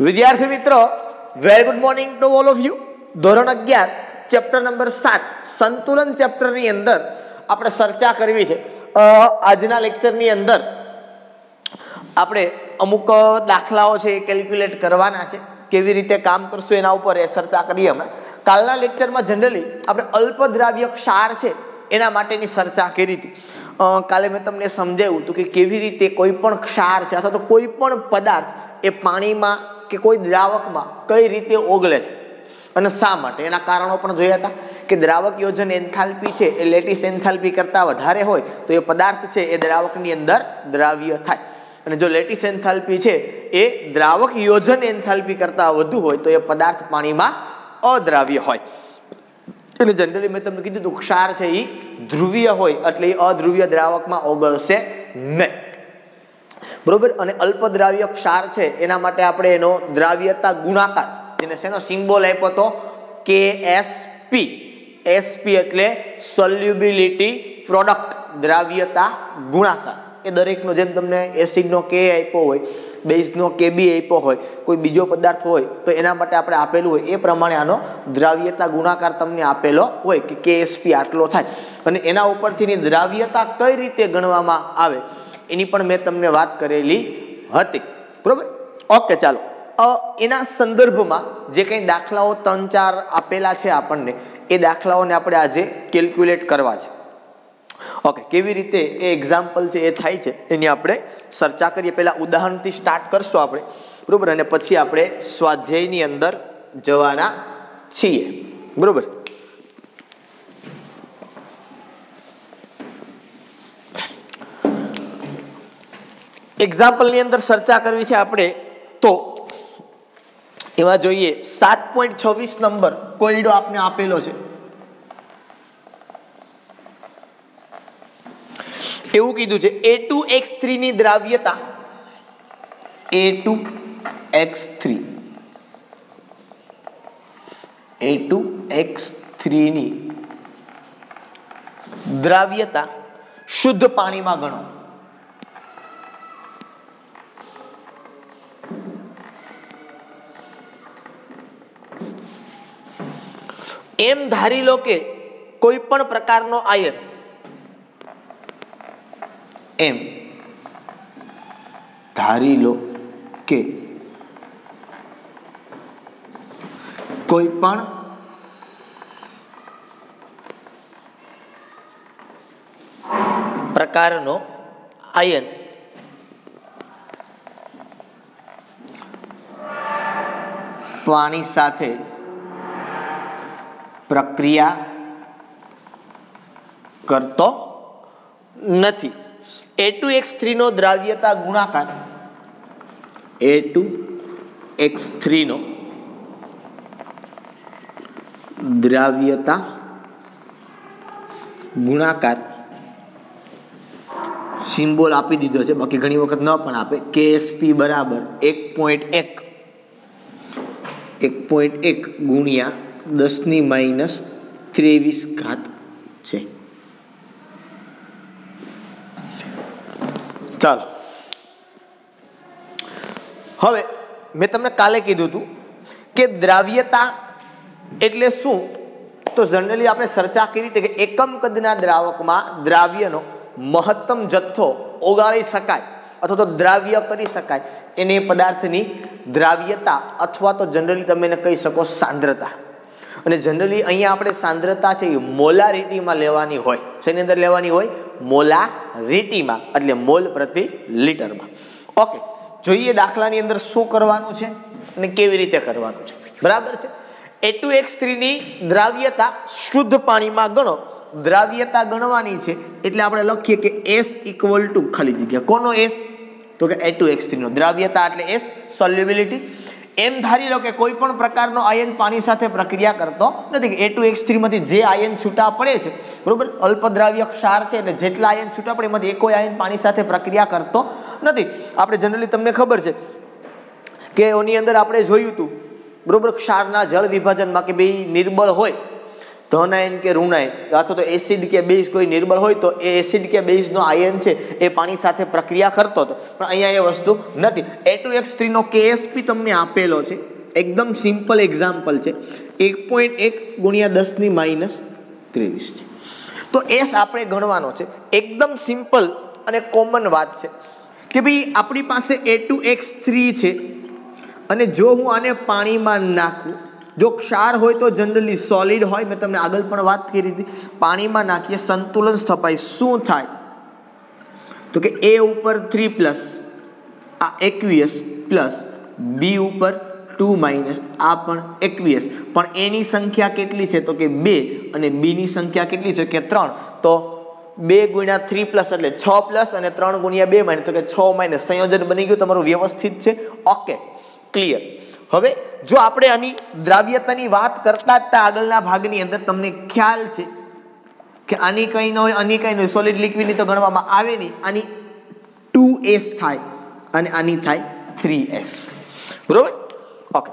વિદ્યાર્થી મિત્રો, very good morning to all of you. ધોરણ 11 ચેપ્ટર નંબર 7 સંતુલન ચેપ્ટરની અંદર આપણે ચર્ચા કરવી છે. આજના લેક્ચરની અંદર આપણે અમુક દાખલાઓ છે એ કેલ્ક્યુલેટ કરવાના છે. કેવી રીતે કામ કરશું એના ઉપર એ ચર્ચા કરીએ હમણાં. કાલના લેક્ચરમાં જનરલી આપણે અલ્પદ્રાવ્ય ક્ષાર છે એના માટેની ચર્ચા કરી હતી. કાલે મેં તમને સમજાવ્યું હતું કે કેવી રીતે કોઈ પણ ક્ષાર છે અથવા તો કોઈ પણ પદાર્થ એ પાણીમાં કે કોઈ દ્રાવકમાં કઈ રીતે ઓગળે છે અને શા માટે, એના કારણો પણ જોયા હતા. કે દ્રાવક યોજન એન્થાલ્પી છે એ લેટિસ એન્થાલ્પી કરતાં વધારે હોય તો એ પદાર્થ છે એ દ્રાવકની અંદર દ્રાવ્ય થાય, અને જો લેટિસ એન્થાલ્પી છે એ દ્રાવક યોજન એન્થાલ્પી કરતાં વધુ હોય તો એ પદાર્થ પાણીમાં અદ્રાવ્ય હોય. અને જનરલી મેં તમને કીધું હતું ક્ષાર છે એ ધ્રુવીય હોય એટલે એ અધ્રુવીય દ્રાવકમાં ઓગળશે નહીં, બરોબર. અને અલ્પદ્રાવ્ય ક્ષાર છે એના માટે આપણે એનો દ્રાવ્યતા ગુણાકાર, જેને શેનો સિમ્બોલ આપ્યો હતો KSP. SP એટલે સોલ્યુબિલિટી પ્રોડક્ટ, દ્રાવ્યતા ગુણાકાર. એ દરેકનો જેમ તમને એસિડનો K આપ્યો હોય, બેઝનો KB આપ્યો હોય, કોઈ બીજો પદાર્થ હોય તો એના માટે આપણે આપેલું હોય એ પ્રમાણે આનો દ્રાવ્યતા ગુણાકાર તમને આપેલો હોય કે KSP આટલો થાય. અને એના ઉપરથી દ્રાવ્યતા કઈ રીતે ગણવામાં આવે એની પણ મેં તમને વાત કરેલી હતી, બરોબર. ઓકે, ચાલો એના સંદર્ભમાં જે કંઈ દાખલાઓ 3-4 આપેલા છે આપણને, એ દાખલાઓને આપણે આજે કેલ્ક્યુલેટ કરવા છે. ઓકે, કેવી રીતે એ એક્ઝામ્પલ છે એ થાય છે એની આપણે ચર્ચા કરીએ. પહેલાં ઉદાહરણથી સ્ટાર્ટ કરશું આપણે, બરોબર, અને પછી આપણે સ્વાધ્યાયની અંદર જવાના છીએ, બરોબર. એક્ઝામ્પલની અંદર ચર્ચા કરવી છે આપણે તો એમાં જોઈએ 7.26 નંબર કોયડો આપને આપેલો છે. એવું કીધું છે A2X3 ની દ્રાવ્યતા, A2X3 ની દ્રાવ્યતા શુદ્ધ પાણીમાં ગણો. એમ ધારી લો કે કોઈ પણ પ્રકારનો આયન, એમ ધારી લો કે કોઈ પણ પ્રકારનો આયન પાણી સાથે પ્રક્રિયા કરતો નથી. A2X3 નો દ્રાવ્યતા ગુણાકાર, A2X3 નો દ્રાવ્યતા ગુણાકાર સિમ્બોલ આપી દીધો છે, બાકી ઘણી વખત ન પણ આપે. KSP બરાબર 1.1 ગુણ્યા 10⁻23 છે. ચાલો, હવે મેં તમને કાલે કીધું હતું કે દ્રાવ્યતા એટલે શું, તો જનરલી આપણે ચર્ચા કરી હતી કે એકમ કદના દ્રાવકમાં દ્રાવ્યનો મહત્તમ જથ્થો ઓગાળી શકાય અથવા તો દ્રાવ્ય કરી શકાય એને પદાર્થની દ્રાવ્યતા અથવા તો જનરલી તમે એને કહી શકો સાંદ્રતા. અને જનરલી અહીંયા આપણે સાંદ્રતા છે એ મોલારિટીમાં લેવાની હોય. શેની અંદર લેવાની હોય? મોલારિટીમાં, એટલે મોલ પ્રતિ લીટરમાં. ઓકે, જોઈએ દાખલાની અંદર શું કરવાનું છે અને કેવી રીતે કરવાનું છે, બરાબર છે. A2X3 ની દ્રાવ્યતા શુદ્ધ પાણીમાં ગણો. દ્રાવ્યતા ગણવાની છે એટલે આપણે લખીએ કે S ઇક્વલ ટુ ખાલી જગ્યા, કોનો S? તો કે A2X3 નો દ્રાવ્યતા એટલે S સોલ્યુબિલિટી. એમ ધારી લો કે કોઈ પણ પ્રકારનો આયન પાણી સાથે પ્રક્રિયા કરતો નથી. A2X3 માંથી જે આયન છૂટા પડે છે, બરોબર, અલ્પદ્રાવ્ય ક્ષાર છે એટલે જેટલા આયન છૂટા પડે એમાંથી એક કોઈ આયન પાણી સાથે પ્રક્રિયા કરતો નથી. આપણે જનરલી તમને ખબર છે કે એની અંદર આપણે જોયું હતું, બરોબર, ક્ષારના જળ વિભાજનમાં કે બે નિર્બળ હોય ધન આયન કે ઋણ આયન અથવા તો એસિડ કે બેઝ કોઈ નિર્બળ હોય તો એ એસિડ કે બેઝનો આયન છે એ પાણી સાથે પ્રક્રિયા કરતો હતો, પણ અહીંયા એ વસ્તુ નથી. A2X3 નો KSP તમને આપેલો છે, એકદમ સિમ્પલ એક્ઝામ્પલ છે, 1.1 ગુણ્યા 10⁻23 છે. તો એસ આપણે ગણવાનો છે. એકદમ સિમ્પલ અને કોમન વાત છે કે ભાઈ આપણી પાસે A2X3 છે અને જો હું આને પાણીમાં નાખું, જો ક્ષાર હોય તો જનરલી સોલિડ હોય, મેં તમને આગળ પણ વાત કરી હતી, પાણીમાં નાખીએ સંતુલન સ્થપાય, શું થાય તો કે A ઉપર 3+ આ aqueous પ્લસ B ઉપર 2- આ પણ aqueous, પણ A ની સંખ્યા કેટલી છે તો કે 2 અને B ની સંખ્યા કેટલી છે કે 3, તો 2 ગુણ્યા 3+ એટલે 6+ અને 3 ગુણ્યા 2 તો કે 6- સંયોજન બની ગયું તમારું, વ્યવસ્થિત છે. Okay, clear. હવે જો આપણે આની દ્રાવ્યતાની વાત કરતા હતા આગળના ભાગની અંદર, તમને ખ્યાલ છે કે આની કંઈ ન હોય, આની કંઈ ન હોય, સોલિડ લિક્વિડની તો ગણવામાં આવે નહીં, આની 2S થાય અને આની થાય 3S, બરોબર. ઓકે,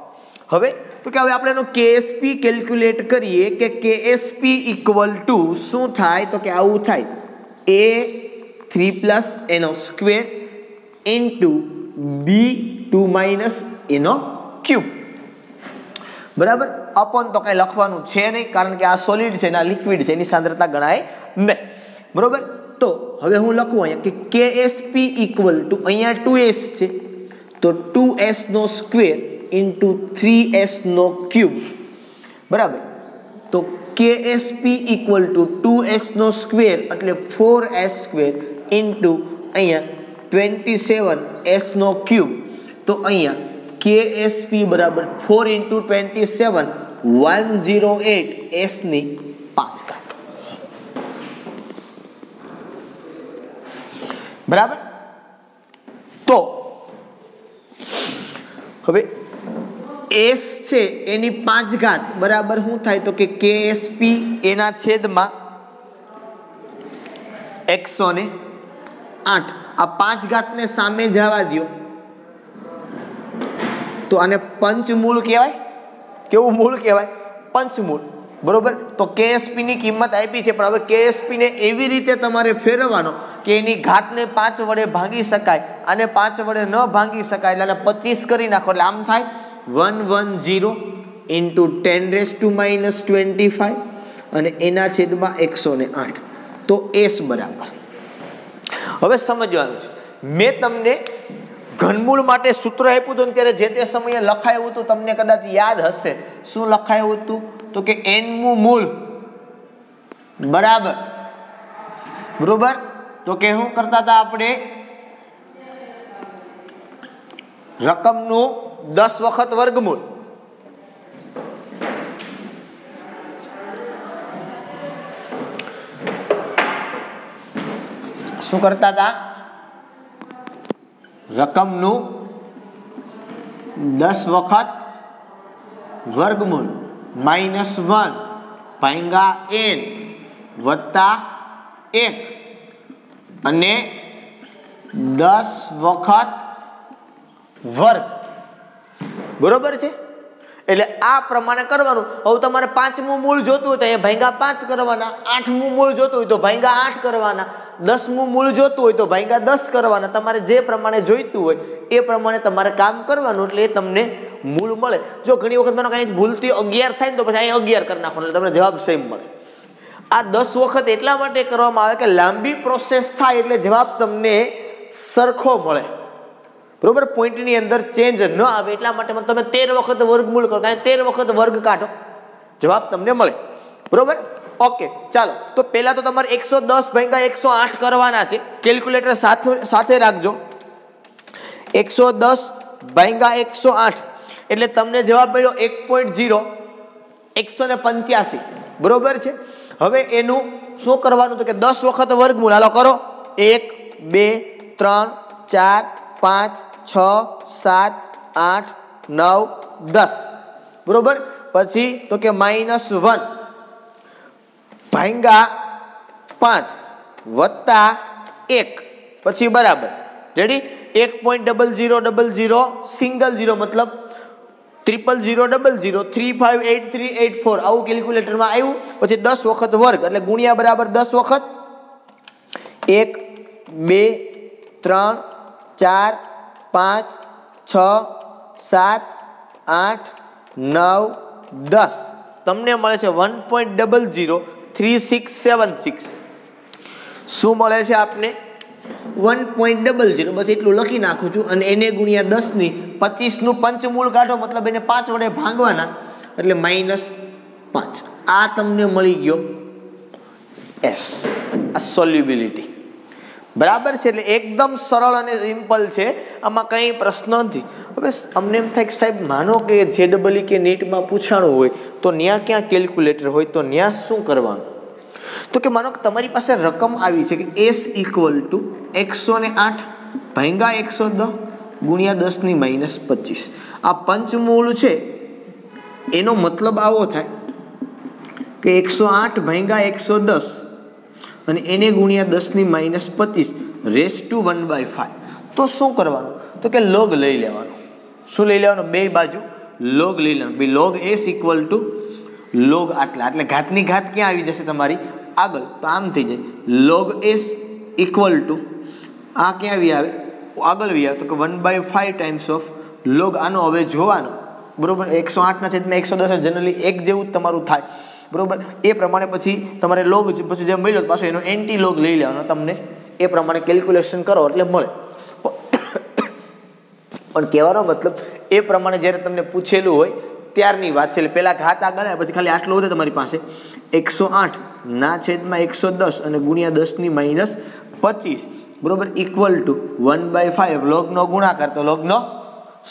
હવે તો કે હવે આપણે એનો KSP કેલ્ક્યુલેટ કરીએ કે KSP = શું થાય તો કે આવું થાય, A3+ એનો સ્ક્વેર ઇન્ટુ B2- એનો ક્યુબ, બરાબર. અપોન તો કઈ લખવાનું છે નહીં, કારણ કે આ સોલિડ છે ને આ લિક્વિડ છે, એની સાંદ્રતા ગણાય નહીં, બરોબર. તો હવે હું લખું અહીંયા કે KSP = અહીંયા 2S છે તો 2S નો સ્ક્વેર ઇન્ટુ 3S નો ક્યુબ, બરાબર. તો KSP = 2S નો સ્ક્વેર એટલે 4S² ઇન્ટુ અહીંયા 27S નો ક્યુબ, તો અહીંયા KSP બરાબર 4 × 27 108 S⁵, બરાબર. તો હવે S છે એની 5 બરાબર શું થાય તો કે KSP એના છેદમાં 108. આ 5 ને સામે જવા દો તો આને પંચમૂળ કહેવાય. કેવું મૂળ કહેવાય? પંચમૂળ, બરોબર. તો KSP ની કિંમત આપી છે, પણ હવે KSP ને એવી રીતે તમારે ફેરવવાનો કે એની ઘાતને 5 વડે ભાંગી શકાય, અને 5 વડે ન ભાંગી શકાય એટલે 25 કરી નાખો, એટલે આમ થાય 110 × 10⁻25 અને એના છેદમાં 108. તો S બરાબર, હવે સમજવાનું છે, મેં તમને ઘનમૂળ માટે સૂત્ર આપ્યું હતું ત્યારે જે તે સમયે લખાયું હતું, તમને કદાચ યાદ હશે. શું લખાયું હતું તો કે n મું મૂળ બરાબર, બરોબર. તો કે શું કરતા હતા આપણે, રકમનું 10 વખત વર્ગમૂળ, શું કરતા હતા, રકમનું 10 વખત વર્ગમૂળ -1 ભાંગા n વત્તા 1 અને 10 વખત વર્ગ, બરોબર છે. એટલે આ પ્રમાણે કરવાનું. હવે તમારે 5મું મૂળ જોતું હોય તો અહીંયા ભાંગા 5 કરવાના, 8મું મૂળ જોતું હોય તો ભાંગા 8 કરવાના, 10મું મૂળ જોતું હોય તો ભાંગા 10 કરવાના. તમારે જે પ્રમાણે જોઈતું હોય એ પ્રમાણે તમારે કામ કરવાનું, એટલે એ તમને મૂળ મળે. જો ઘણી વખત મને કઈ ભૂલથી 11 થાય ને તો પછી અહીંયા 11 કરી નાખો એટલે તમને જવાબ સેમ મળે. આ 10 વખત એટલા માટે કરવામાં આવે કે લાંબી પ્રોસેસ થાય એટલે જવાબ તમને સરખો મળે, બરોબર. પોઈન્ટની અંદર ચેન્જ ન આવે એટલા માટે તમે 13 વખત વર્ગમૂળ કરો, 13 વખત વર્ગ કાઢો, જવાબ તમને મળે, બરોબર. ઓકે, ચાલો. તો પહેલા તો તમારે 110 ભાંગા 108 કરવાના છે. કેલ્ક્યુલેટર સાથે રાખજો. 110 ભાંગા 108 એટલે તમને જવાબ મળ્યો 1.0 બરોબર છે. હવે એનું શું કરવાનું તો કે 10 વખત વર્ગમૂળ, હાલો કરો. 1 2 3 4 5 6 7 8 9 10, બરોબર. પછી તો કે -1 ભાંગા 5 વત્તા 1 પછી બરાબર, રેડી. 1.0000 સિંગલ 0 મતલબ 0000358384 આવું કેલ્ક્યુલેટરમાં આવ્યું. પછી 10 વખત વર્ગ એટલે ગુણ્યા બરાબર 10 વખત 1 2 3 4 5 6 7 8 9 10 તમને મળે છે 1.003676. શું મળે છે આપને? 1.00. બસ એટલું લખી નાખું છું અને એને ગુણ્યા 10 ની 25 નું પંચમૂળ કાઢો, મતલબ એને 5 વડે ભાંગવાના એટલે -5. આ તમને મળી ગયો S. આ સોલ્યુબિલિટી બરાબર છે. એટલે એકદમ સરળ અને સિમ્પલ છે, આમાં કંઈ પ્રશ્ન નથી. હવે અમને એમ થાય કે સાહેબ માનો કે JEE કે નીટમાં પૂછાણું હોય તો ત્યાં ક્યાં કેલ્ક્યુલેટર હોય તો ત્યાં શું કરવાનું? તો કે માનો કે તમારી પાસે રકમ આવી છે કે S = 108 ભાગ્યા 110 ગુણ્યા 10 ની -25. આ પંચમૂળ છે એનો મતલબ આવો થાય કે 108 ભાગ્યા 110 અને એને ગુણ્યા 10 ની -25 રેસ ટુ 1/5. તો શું કરવાનું? તો કે લોગ લઈ લેવાનું. શું લઈ લેવાનું? બે બાજુ લોગ લઈ લેવાનું. ભાઈ લોગ S = લોગ આટલા, એટલે ઘાતની ઘાત ક્યાં આવી જશે તમારી? આગળ. તો આમ થઈ જાય લોગ S = આ ક્યાં આવી આવે? આગળ આવી આવે તો કે 1/5 ટાઈમ્સ ઓફ લોગ. આનો હવે જોવાનો બરોબર. 108/110 જનરલી એક જેવું જ તમારું થાય બરોબર. એ પ્રમાણે પછી તમારે લોગ પછી જે મળ્યો પાછો એનો એન્ટી લોગ લઈ લેવાનો. તમને એ પ્રમાણે કેલ્ક્યુલેશન કરો એટલે મળે. પણ કહેવાનો મતલબ એ પ્રમાણે જ્યારે તમને પૂછેલું હોય ત્યારની વાત છે. એટલે પહેલાં ઘાત આગળ આવે પછી ખાલી આટલું વધે તમારી પાસે 108/110 અને ગુણ્યા 10 ની -25 બરોબર = 1/5. લોગનો ગુણાકાર તો લોગનો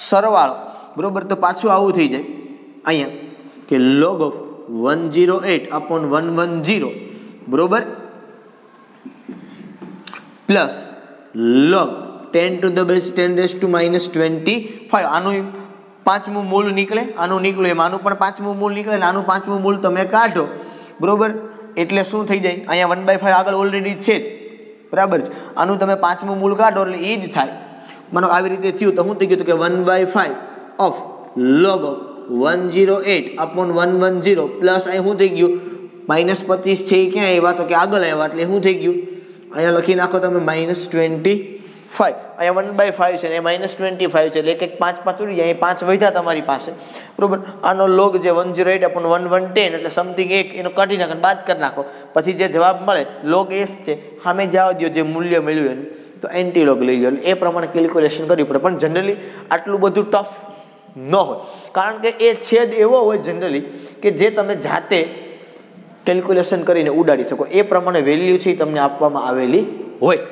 સરવાળો બરોબર. તો પાછું આવું થઈ જાય અહીંયા કે log of 108/110 બરોબર પ્લસ log 10⁻10⁻²5. આનું પાંચમું મૂળ નીકળે, આનું નીકળે એમ આનું પણ પાંચમું મૂળ નીકળે અને આનું પાંચમું મૂળ તમે કાઢો બરોબર. એટલે શું થઈ જાય? અહીંયા 1/5 આગળ ઓલરેડી છે જ બરાબર છે. આનું તમે પાંચમું મૂળ કાઢો એટલે એ જ થાય. માનો આવી રીતે થયું તો શું થઈ ગયું? તો કે 1/5 of log of 108/110 પ્લસ અહીં શું થઈ ગયું? -25 છે એ ક્યાં આવ્યા? તો કે આગળ આવ્યા એટલે શું થઈ ગયું? અહીંયા લખી નાખો તમે -25. અહીંયા 1/5 છે ને -25 છે એટલે એક 5 ઉડી જાય. 5 વધ્યા તમારી પાસે બરોબર. આનો લોગ જે 108/110 એટલે સમથિંગ એક એનો કાઢી નાખો બાદ કરી નાખો. પછી જે જવાબ મળે લોગ S છે સામે જવા દો જે મૂલ્ય મળ્યું એનું તો એન્ટી લોગ લઈ લો. એટલે એ પ્રમાણે કેલ્ક્યુલેશન કરવી પડે. પણ જનરલી આટલું બધું ટફ ન હોય, કારણ કે એ છેદ એવો હોય જનરલી કે જે તમે જાતે કેલ્ક્યુલેશન કરીને ઉડાડી શકો. એ પ્રમાણે વેલ્યુ છે એ તમને આપવામાં આવેલી હોય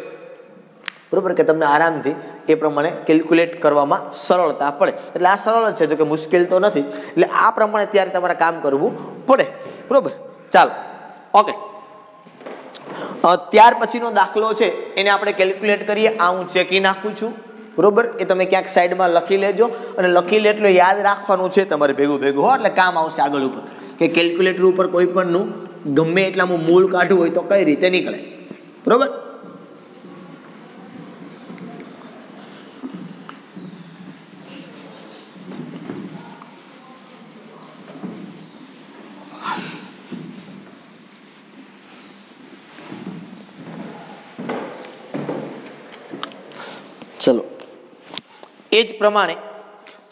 બરોબર કે તમને આરામથી એ પ્રમાણે કેલ્ક્યુલેટ કરવામાં સરળતા પડે. એટલે આ સરળ જ છે, જો કે મુશ્કેલ તો નથી. એટલે આ પ્રમાણે ત્યારે તમારે કામ કરવું પડે બરોબર. ચાલો ઓકે. ત્યાર પછીનો દાખલો છે એને આપણે કેલ્ક્યુલેટ કરીએ. આ હું ચેકી નાખું છું બરોબર. એ તમે ક્યાંક સાઈડમાં લખી લેજો અને લખી લે એટલે યાદ રાખવાનું છે તમારે ભેગું ભેગું હો, એટલે કામ આવશે આગળ ઉપર કે કેલ્ક્યુલેટર ઉપર કોઈ પણનું ગમે એટલામાં મૂળ કાઢવું હોય તો કઈ રીતે નીકળે બરોબર. ચલો એ જ પ્રમાણે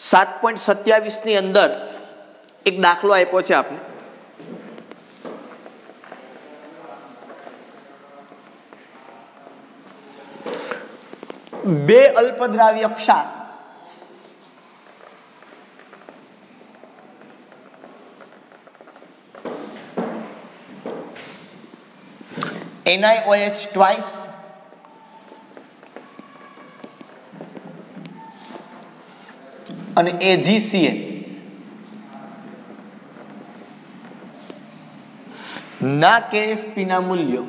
7.27 ની અંદર એક દાખલો આપ્યો છે આપણે. બે અલ્પદ્રાવ્ય ક્ષાર NiOH twice અને AgCl ના KSP ના મૂલ્યો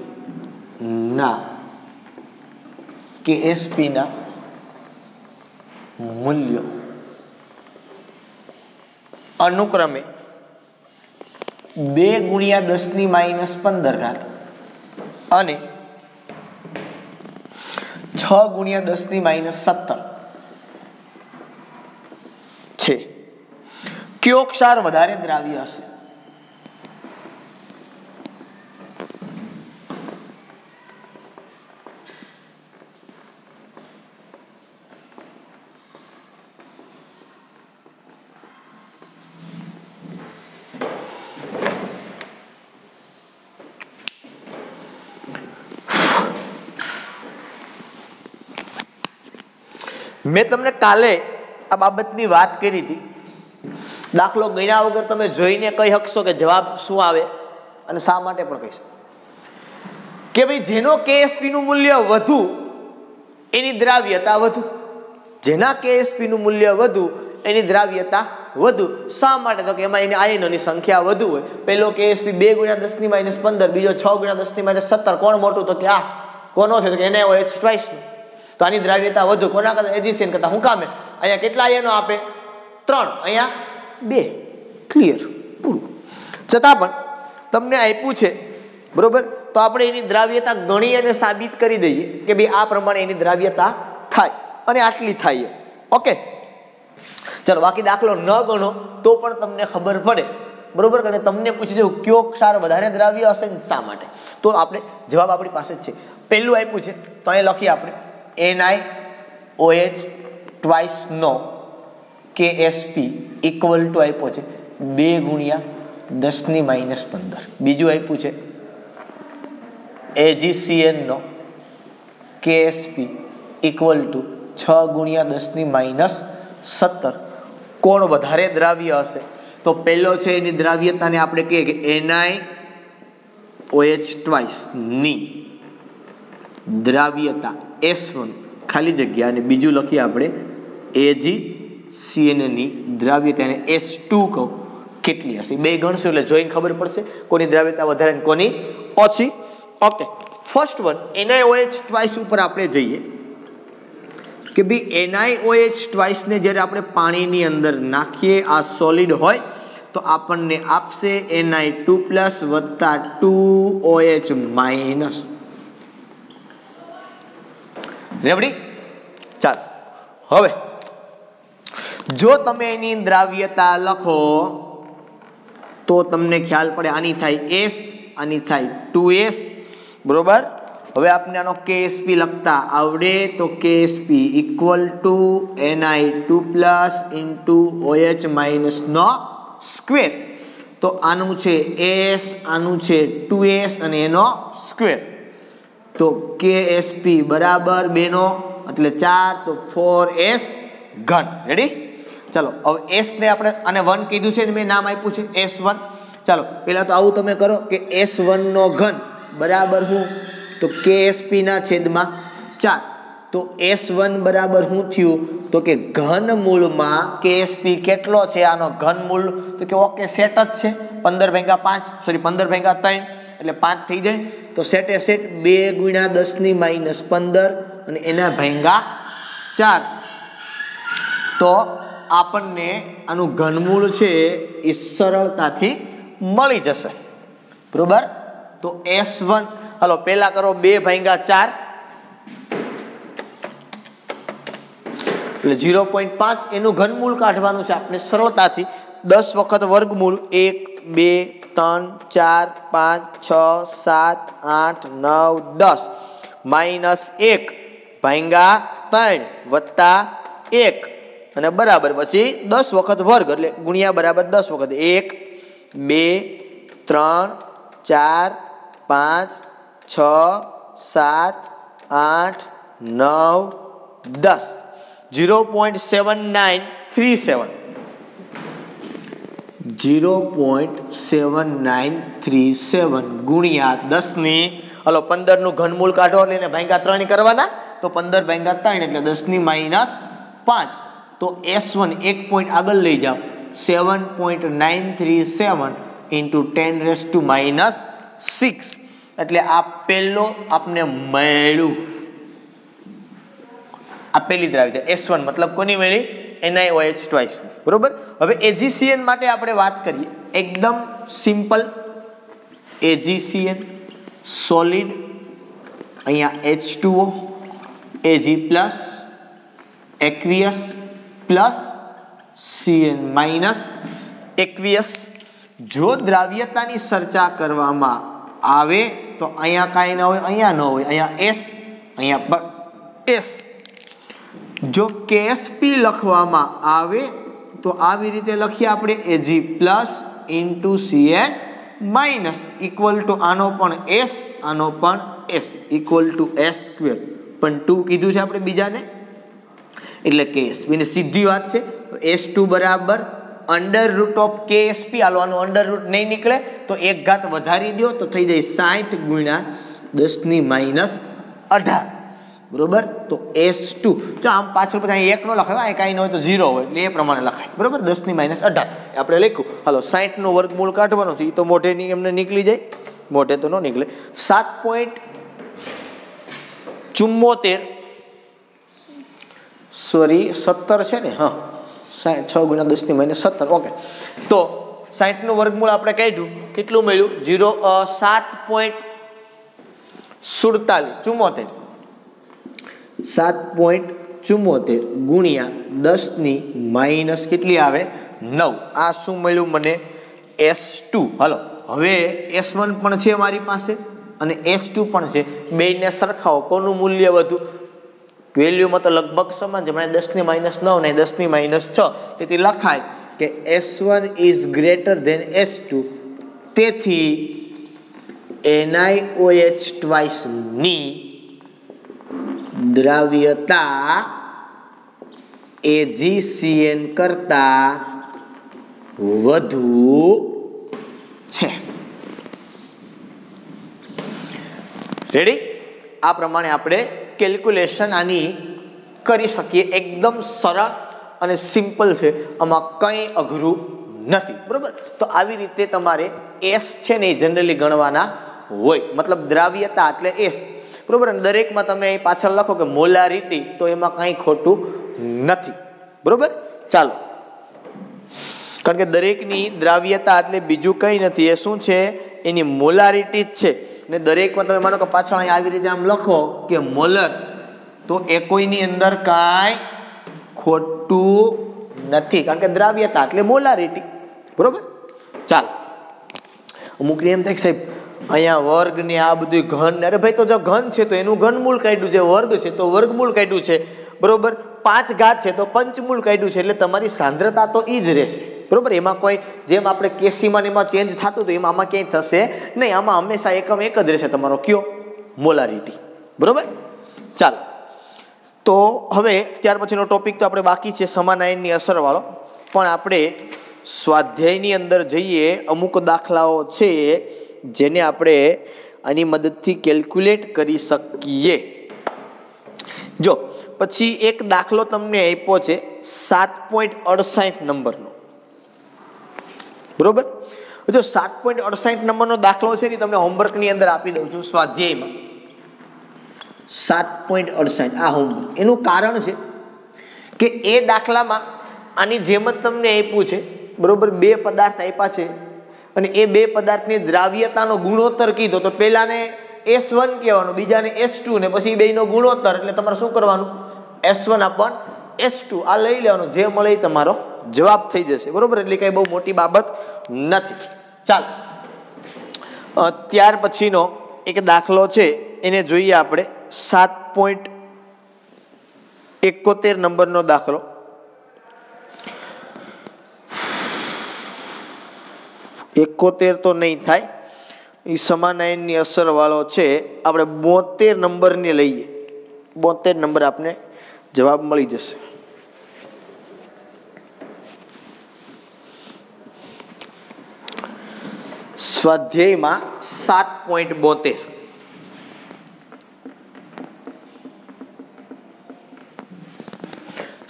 અનુક્રમે 2×10⁻15 અને 6×10⁻17 છે. કયો ક્ષાર વધારે દ્રાવ્ય હશે? મેં તમને કાલે આ બાબતની વાત કરી હતી. દાખલો ગણ્યા વગર તમે જોઈને કહી શકશો કે જવાબ શું આવે અને શા માટે પણ કહીશ કે ભાઈ જેનો કેએસપી નું મૂલ્ય વધુ એની દ્રાવ્યતા વધુ. જેના કેએસપી નું મૂલ્ય વધુ એની દ્રાવ્યતા વધુ. શા માટે? તો કે એમાં એની આયનોની સંખ્યા વધુ હોય. પહેલો કેએસપી 2 × 10⁻15, બીજો 6 × 10⁻17. કોણ મોટું? તો કે આ કોનો છે? તો કે NaOH ટ્વાઇસ. તો આની દ્રાવ્યતા વધુ. કોના કરતા? એજીસીએન કરતા. શું કામે? અહીંયા કેટલા આયનો આપે? 3, અહીંયા 2. ક્લિયર, પૂરું. છતાં પણ તમને આપ્યું છે બરોબર, તો આપણે એની દ્રાવ્યતા ગણી અને સાબિત કરી દઈએ કે ભાઈ આ પ્રમાણે એની દ્રાવ્યતા થાય અને આટલી થાય. ઓકે, ચલો બાકી દાખલો ન ગણો તો પણ તમને ખબર પડે બરોબર. અને તમને પૂછી દઉં કયો ક્ષાર વધારે દ્રાવ્ય હશે ને શા માટે, તો આપણે જવાબ આપણી પાસે જ છે. પહેલું આપ્યું છે તો અહીં લખીએ આપણે NiOH ટ્વાઇસ નો કેએસપી ઇક્વલ ટુ આપ્યો છે 2 × 10⁻15. બીજું આપ્યું છે AgCN નો કેએસપી ઇક્વલ ટુ 6 × 10⁻17. કોણ વધારે દ્રાવ્ય હશે? તો પહેલો છે એની દ્રાવ્યતાને આપણે કહીએ કે NiOH ટ્વાઇસ ની દ્રાવ્યતા S1 ખાલી જગ્યા, અને બીજું લખીએ આપણે AgCN ની દ્રાવ્યતા એને S2 કહો કેટલી હશે. બે ગણશું એટલે જોઈને ખબર પડશે કોની દ્રાવ્યતા વધારે અને કોની ઓછી. Okay, first one NiOH twice ઉપર આપણે જઈએ કે ભાઈ NiOH ટ્વાઇસ ને જ્યારે આપણે પાણીની અંદર નાખીએ, આ સોલિડ હોય તો આપણને આપશે Na2+ વત્તા 2OH-. રેવડી? ચાલો હવે જો તમે એની દ્રાવ્યતા લખો તો તમને ખ્યાલ પડે. આની થાય S, આની થાય 2S બરોબર. હવે આપણે આનો કેએસપી લખતા આવડે તો KSP equal to Na2+ OH- નો સ્ક્વેર. તો આનું છે S, આનું છે 2S અને એનો સ્ક્વેર. તો કેએસપી બરાબર 2 નો એટલે 4, તો 4S ઘન. રેડી? ચાલો હવે S ને આપણે આને 1 કીધું છે, મેં નામ આપ્યું છે S1. ચાલો પહેલા તો આવું તમે કરો કે S1 નો ઘન બરાબર શું? તો કેએસપી ના છેદમાં 4. તો S1 બરાબર શું થયું? તો કે ઘનમૂળમાં કેએસપી કેટલો છે? આનો ઘનમૂળ તો કે ઓકે સેટ જ છે. 15/3 એટલે 5 થઈ જાય. તો સેટે સેટ 2 × 10⁻15 અને એના ભાંગા 4. તો આપણને આનું ઘનમૂળ છે એ સરળતાથી મળી જશે બરોબર. તો S1 હાલો પહેલા કરો 2/4 એટલે 0.5 એનું ઘનમૂળ કાઢવાનું છે આપણે સરળતાથી. 10 વખત વર્ગમૂળ 1 2 3 4 5 6 7 8 9 10 -1/3 વત્તા 1 અને બરાબર પછી 10 વખત વર્ગ એટલે ગુણ્યા બરાબર 10 વખત 1 2 3 4 5 6 7 8 9 10 0.7937 ગુણ્યા 10 ની હલો 15 નું ઘનમૂળ કાઢો એટલે એને ભાગ્યા 3 કરવાના. તો 15/3 એટલે 10⁻5. તો S1 1 પોઈન્ટ આગળ લઈ જાઓ 7.937 × 10⁻6 એટલે આ પહેલો આપને મળ્યું. આ પહેલી દ્રાવ્યતા S1 મતલબ કોની મળી? NiOH ટ્વાઇસ બરોબર. હવે AgCN માટે આપણે વાત કરીએ એકદમ સિમ્પલ. AgCN સોલિડ, અહીંયા H2O, Ag+ aqueous plus Cn minus. 21 જો દ્રાવ્યતાની ચર્ચા કરવામાં આવે તો અહીંયા કાંઈ ન હોય, અહીંયા ન હોય, અહીંયા S, અહીંયા પણ S. જો KSP લખવામાં આવે તો આવી રીતે લખીએ આપણે Ag plus into Cn minus equal to આનો પણ S, આનો પણ S equal to S square, પણ 2 કીધું છે આપણે બીજાને એટલે KSP ની સીધી વાત છે. S2 બરાબર અંડર રૂટ ઓફ KSP. હાલો આનો અંડર રૂટ નહીં નીકળે તો એક ઘાત વધારી દો તો થઈ જાય 60 ગુણ્યા 10 ની માઇનસ 18 બરોબર. તો S2 જો આમ પાછળ પછી અહીં 1 નો લખાય, કાંઈ ન હોય તો 0 હોય એટલે એ પ્રમાણે લખાય બરોબર. 10 ની માઇનસ 18 આપણે લખ્યું. હાલો 60 નું વર્ગમૂળ કાઢવાનું છે, એ તો મોઢે એમને નીકળી જાય, મોઢે તો ન નીકળે. 7.74 સોરી 17 છે ને, હા 6 ગુણ્યા 10 ની માઇનસ 17. ઓકે, તો 60 નું વર્ગમૂળ આપણે કાઢ્યું, કેટલું મળ્યું? 7.74 ગુણ્યા 10 ની માઇનસ કેટલી આવે? 9. આ શું મળ્યું મને? S2. હાલો હવે S1 પણ છે મારી પાસે અને S2 પણ છે, બેયને સરખાવો, કોનું મૂલ્ય વધુ? વેલ્યુમાં તો લગભગ સમાન છે, મને 10 ની માઇનસ 9 ને 10 ની માઇનસ 6, તેથી લખાય કે S1 is greater than S2. તેથી NiOH ટ્વાઇસ ની દ્રાવ્યતા AgCN કરતા વધુ છે. રેડી? આ પ્રમાણે આપણે કેલ્ક્યુલેશન આની કરી શકીએ. એકદમ સરળ અને સિમ્પલ છે, આમાં કંઈ અઘરું નથી બરોબર. તો આવી રીતે તમારે S છે ને એ જનરલી ગણવાના હોય, મતલબ દ્રાવ્યતા એટલે S બરોબર. અને દરેકમાં તમે અહીં પાછળ લખો કે મોલારિટી, તો એમાં કંઈ ખોટું નથી બરોબર. ચાલો, કારણ કે દરેકની દ્રાવ્યતા એટલે બીજું કંઈ નથી, એ શું છે? એની મોલારિટી જ છે. ને દરેકમાં તમે માનો કે પાછળ અહીં આવી રીતે આમ લખો કે મોલર, તો એ કોઈની અંદર કાંઈ ખોટું નથી, કારણ કે દ્રાવ્યતા એટલે મોલારિટી બરોબર. ચાલ, અમુક એમ થાય સાહેબ અહીંયા વર્ગ ને આ બધું ઘન, અરે ભાઈ તો જો ઘન છે તો એનું ઘનમૂળ કાઢ્યું છે, વર્ગ છે તો વર્ગમૂળ કાઢ્યું છે બરોબર, 5 ઘાત છે તો પંચમૂળ કાઢ્યું છે, એટલે તમારી સાંદ્રતા તો એ જ રહેશે બરોબર. એમાં કોઈ જેમ આપણે કેસીમાં એમાં ચેન્જ થતું હતું એમાં આમાં ક્યાંય થશે નહીં, આમાં હંમેશા એકમ એક જ રહેશે તમારો, કયો? મોલારિટી બરોબર. ચાલો, તો હવે ત્યાર પછીનો ટોપિક તો આપણે બાકી છે સમાન આયનની અસરવાળો, પણ આપણે સ્વાધ્યાયની અંદર જઈએ. અમુક દાખલાઓ છે જેને આપણે આની મદદથી કેલ્ક્યુલેટ કરી શકીએ. જો પછી એક દાખલો તમને આપ્યો છે 7.68 નંબરનો બરોબર. જો 7.68 નંબરનો દાખલો છે ને તમને હોમવર્કની અંદર આપી દઉં છું સ્વાધ્યાયમાં. 7.68 આ હોમવર્ક. એનું કારણ છે કે એ દાખલામાં આની જેમ જ તમને આપ્યું છે બરોબર. 2 પદાર્થ આપ્યા છે અને એ 2 પદાર્થની દ્રાવ્યતાનો ગુણોત્તર કીધો, તો પહેલાને S1 કહેવાનું, બીજાને S2, ને પછી બેયનો ગુણોત્તર, એટલે તમારે શું કરવાનું? S1 upon S2 આ લઈ લેવાનું, જે મળે એ તમારો જવાબ થઈ જશે બરોબર. એટલે કઈ બહુ મોટી બાબત નથી. ચાલો, ત્યાર પછીનો એક દાખલો છે એને જોઈએ આપણે. 7.71 નંબરનો દાખલો. એકોતેર તો નહીં થાય, એ સમાન આયનની અસર વાળો છે. આપણે 72 નંબરને લઈએ. 72 નંબર આપને જવાબ મળી જશે. સ્વાધ્યાયમાં 7.72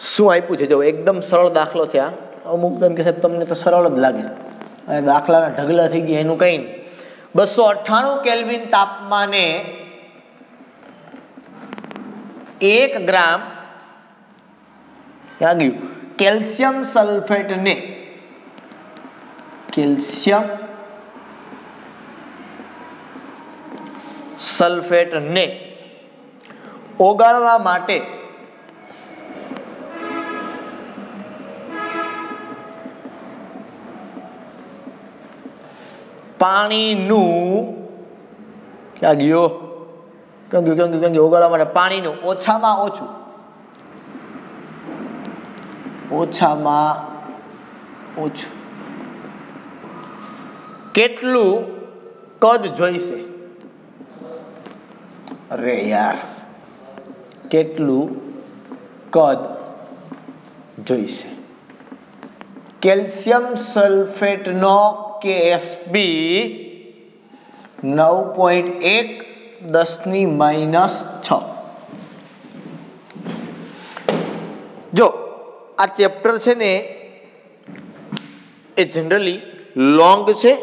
શું આપ્યું છે? જો એકદમ સરળ દાખલો છે આ. અમુક તમે કે સાહેબ તમને તો સરળ જ લાગે, અને દાખલાના ઢગલા થઈ ગયા, એનું કંઈ નહીં. 298 કેલ્વિન તાપમાને 1 ગ્રામ ક્યાં ગયું? કેલ્શિયમ સલ્ફેટને ઓગાળવા માટે પાણીનું ક્યાં ગયો ઓગાળવા માટે પાણીનું ઓછામાં ઓછું કેટલું કદ જોઈશે? અરે યાર, કેટલું કદ જોઈશે? કેલ્શિયમ સલ્ફેટનો KSP 9.1 10⁻⁶. જો આ ચેપ્ટર છે ને એ જનરલી લોંગ છે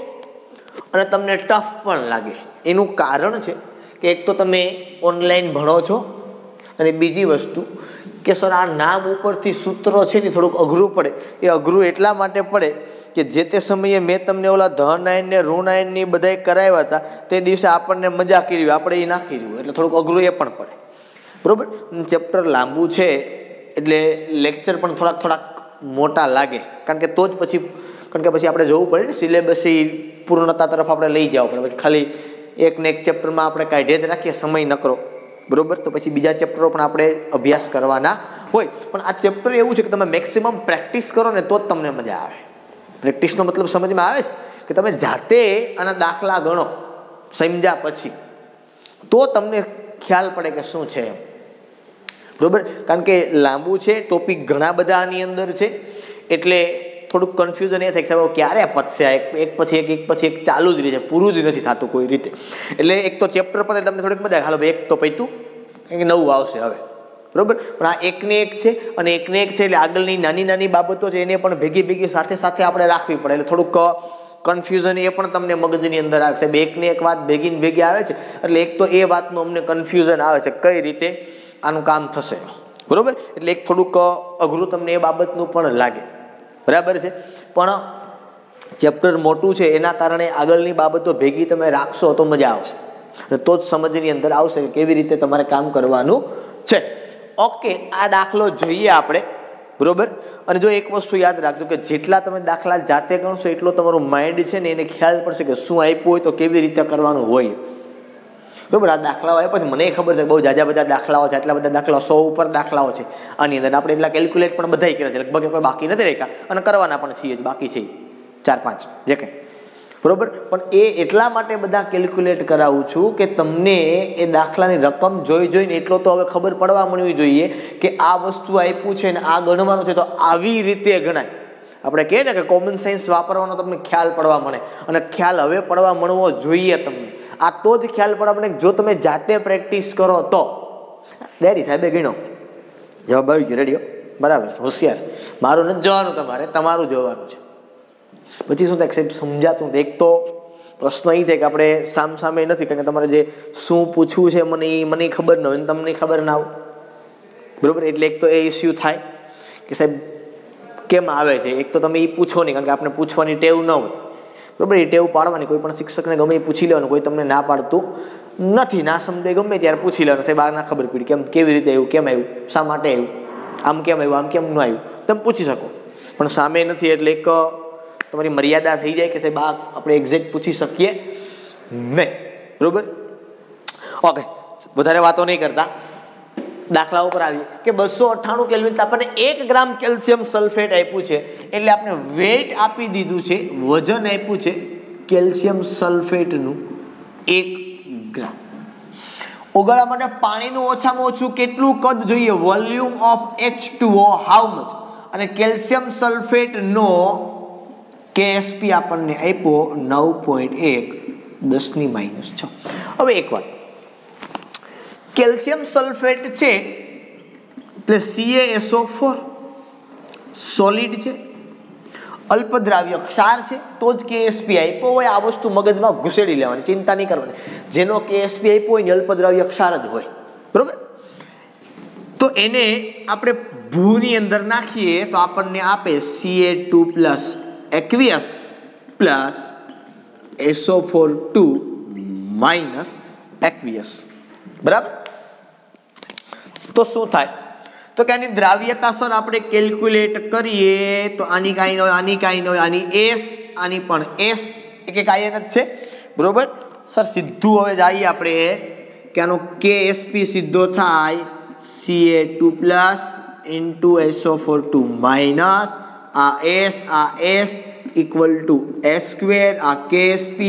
અને તમને ટફ પણ લાગે. એનું કારણ છે કે એક તો તમે ઓનલાઈન ભણો છો અને બીજી વસ્તુ કે સર આ નામ ઉપરથી સૂત્રો છે ને થોડુંક અઘરું પડે. એ અઘરું એટલા માટે પડે કે જે તે સમયે મેં તમને ઓલા ધન આયન ને ઋણ આયન ની બધાય કરાવ્યા હતા તે દિવસે આપણને મજા કરી, આપણે એ ના કર્યું એટલે થોડુંક અઘરું એ પણ પડે. બરોબર, ચેપ્ટર લાંબુ છે એટલે લેક્ચર પણ થોડાક મોટા લાગે, કારણ કે પછી આપણે જોવું પડે ને સિલેબસ એ પૂર્ણતા તરફ આપણે લઈ જવું પડે. પછી ખાલી એક ને એક ચેપ્ટરમાં આપણે કાઢી જ રાખીએ સમય નકરો, બરોબર, તો પછી બીજા ચેપ્ટરો પણ આપણે અભ્યાસ કરવાના હોય. પણ આ ચેપ્ટર એવું છે કે તમે મેક્સિમમ પ્રેક્ટિસ કરો ને તો જ તમને મજા આવે. પ્રેક્ટિસનો મતલબ સમજમાં આવે છે કે તમે જાતે આના દાખલા ગણો સમજ્યા પછી તો તમને ખ્યાલ પડે કે શું છે એમ. બરોબર, કારણ કે લાંબુ છે, ટોપિક ઘણા બધા આની અંદર છે એટલે થોડુંક કન્ફ્યુઝન એ થાય કે સાહેબ ક્યારે પતશે, એક પછી એક ચાલુ જ રહે છે, પૂરું જ નથી થતું કોઈ રીતે. એટલે એક તો ચેપ્ટર પર તમને થોડીક મજા હાલો એક તો પૈતું એક નવું આવશે હવે, બરોબર. પણ આ એકને એક છે અને એકને એક છે એટલે આગળની નાની બાબતો છે એને પણ ભેગી સાથે આપણે રાખવી પડે. એટલે થોડુંક કન્ફ્યુઝન એ પણ તમને મગજની અંદર આવે છે. એકને એક વાત ભેગી આવે છે એટલે એક તો એ વાતનું અમને કન્ફ્યુઝન આવે છે કઈ રીતે આનું કામ થશે, બરોબર. એટલે એક થોડુંક અઘરું તમને એ બાબતનું પણ લાગે, બરાબર છે. પણ ચેપ્ટર મોટું છે એના કારણે આગળની બાબતો ભેગી તમે રાખશો તો મજા આવશે અને તો જ સમજની અંદર આવશે કે કેવી રીતે તમારે કામ કરવાનું છે. ઓકે, આ દાખલો જોઈએ આપણે, બરોબર. અને જો એક વસ્તુ યાદ રાખજો કે જેટલા તમે દાખલા જાતે ગણશો એટલો તમારું માઇન્ડ છે ને એને ખ્યાલ પડશે કે શું આપ્યું હોય તો કેવી રીતે કરવાનું હોય, બરોબર. આ દાખલાઓ આપ્યા છે મને ખબર છે બહુ જાજા બધા દાખલાઓ છે, આટલા બધા દાખલાઓ 100 ઉપર દાખલાઓ છે આની અંદર. આપણે એટલા કેલ્ક્યુલેટ પણ બધા કર્યા છે, લગભગ કોઈ બાકી નથી રાખ્યા અને કરવાના પણ છીએ જ, બાકી છે 4-5 જે કંઈ, બરોબર. પણ એ એટલા માટે બધા કેલ્ક્યુલેટ કરાવું છું કે તમને એ દાખલાની રકમ જોઈને એટલો તો હવે ખબર પડવા મળવી જોઈએ કે આ વસ્તુ આપ્યું છે ને આ ગણવાનું છે તો આવી રીતે ગણાય. આપણે કહીએ ને કે કોમન સેન્સ વાપરવાનો તમને ખ્યાલ પડવા મળે અને ખ્યાલ હવે પડવા મળવો જોઈએ તમને. આ તો જ ખ્યાલ પડવા મળે જો તમે જાતે પ્રેક્ટિસ કરો તો. ડેડી સાહેબે ગણ્યો, જવાબ આવી ગયો, રેડિયો બરાબર, હોશિયાર. મારું નથી જોવાનું, તમારું જોવાનું છે. પછી શું થાય સાહેબ સમજાતું. એક તો પ્રશ્ન એ થાય કે આપણે સામે નથી, કારણ કે તમારે જે શું પૂછવું છે મને ખબર ન હોય ને તમને ખબર ના આવે, બરોબર. એટલે એક તો એ ઇસ્યુ થાય કે સાહેબ કેમ આવે છે. એક તો તમે એ પૂછો નહીં, કારણ કે આપણે પૂછવાની ટેવ ન હોય, બરોબર. એ ટેવ પાડવાની. કોઈ પણ શિક્ષકને ગમે એ પૂછી લેવાનું, કોઈ તમને ના પાડતું નથી, ના સમજે ગમે ત્યારે પૂછી લેવાનું. સાહેબ આ ના ખબર પડી કેવી રીતે આવ્યું, કેમ આવ્યું, શા માટે આવ્યું, આમ કેમ આવ્યું, આમ કેમ ન આવ્યું, તમે પૂછી શકો. પણ સામે નથી એટલે એક તમારી મર્યાદા થઈ જાય કે સાહેબ આ આપણે એક્ઝેક્ટ પૂછી શકીએ નહીં, બરોબર. ઓકે, વધારે વાતો નહીં કરતા દાખલા ઉપર આવીએ કે 298 કેલ્વિન આપણને 1 ગ્રામ કેલ્શિયમ સલ્ફેટ આપ્યું છે એટલે આપણે વેઇટ આપી દીધું છે, વજન આપ્યું છે કેલ્શિયમ સલ્ફેટનું 1 ગ્રામ. ઓગાળવા માટે પાણીનું ઓછામાં ઓછું કેટલું કદ જોઈએ, volume of H2O how much, અને કેલ્શિયમ સલ્ફેટનો KSP આપણને આપ્યો 9.1 10⁻⁶. હવે એક વાત, કેલ્શિયમ સલ્ફેટ છે એટલે CaSO4 સોલિડ છે, અલ્પદ્રાવ્ય ક્ષાર છે, તો જ KSP આપ્યો હોય. આ વસ્તુ મગજમાં ઘુસેડી લેવાની, ચિંતા નહીં કરવાની. જેનો KSP આપ્યો હોય ને અલ્પદ્રાવ્ય ક્ષાર જ હોય, બરોબર. તો એને આપણે ભૂની અંદર નાખીએ તો આપણને આપે Ca2+ aqueous plus SO4 minus aqueous, બરાબર. તો શું થાય તો કે આની દ્રાવ્યતા સર આપણે કેલ્ક્યુલેટ કરીએ તો આની કાંઈ ન હોય, આની કાંઈ ન હોય, આની S, આની પણ S, એક એક આયન જ છે બરોબર સર સીધું હવે જઈએ આપણે કે આનો KSP સીધો થાય Ca2+ into SO4 માઇનસ આ S ઇક્વલ ટુ S², આ KSP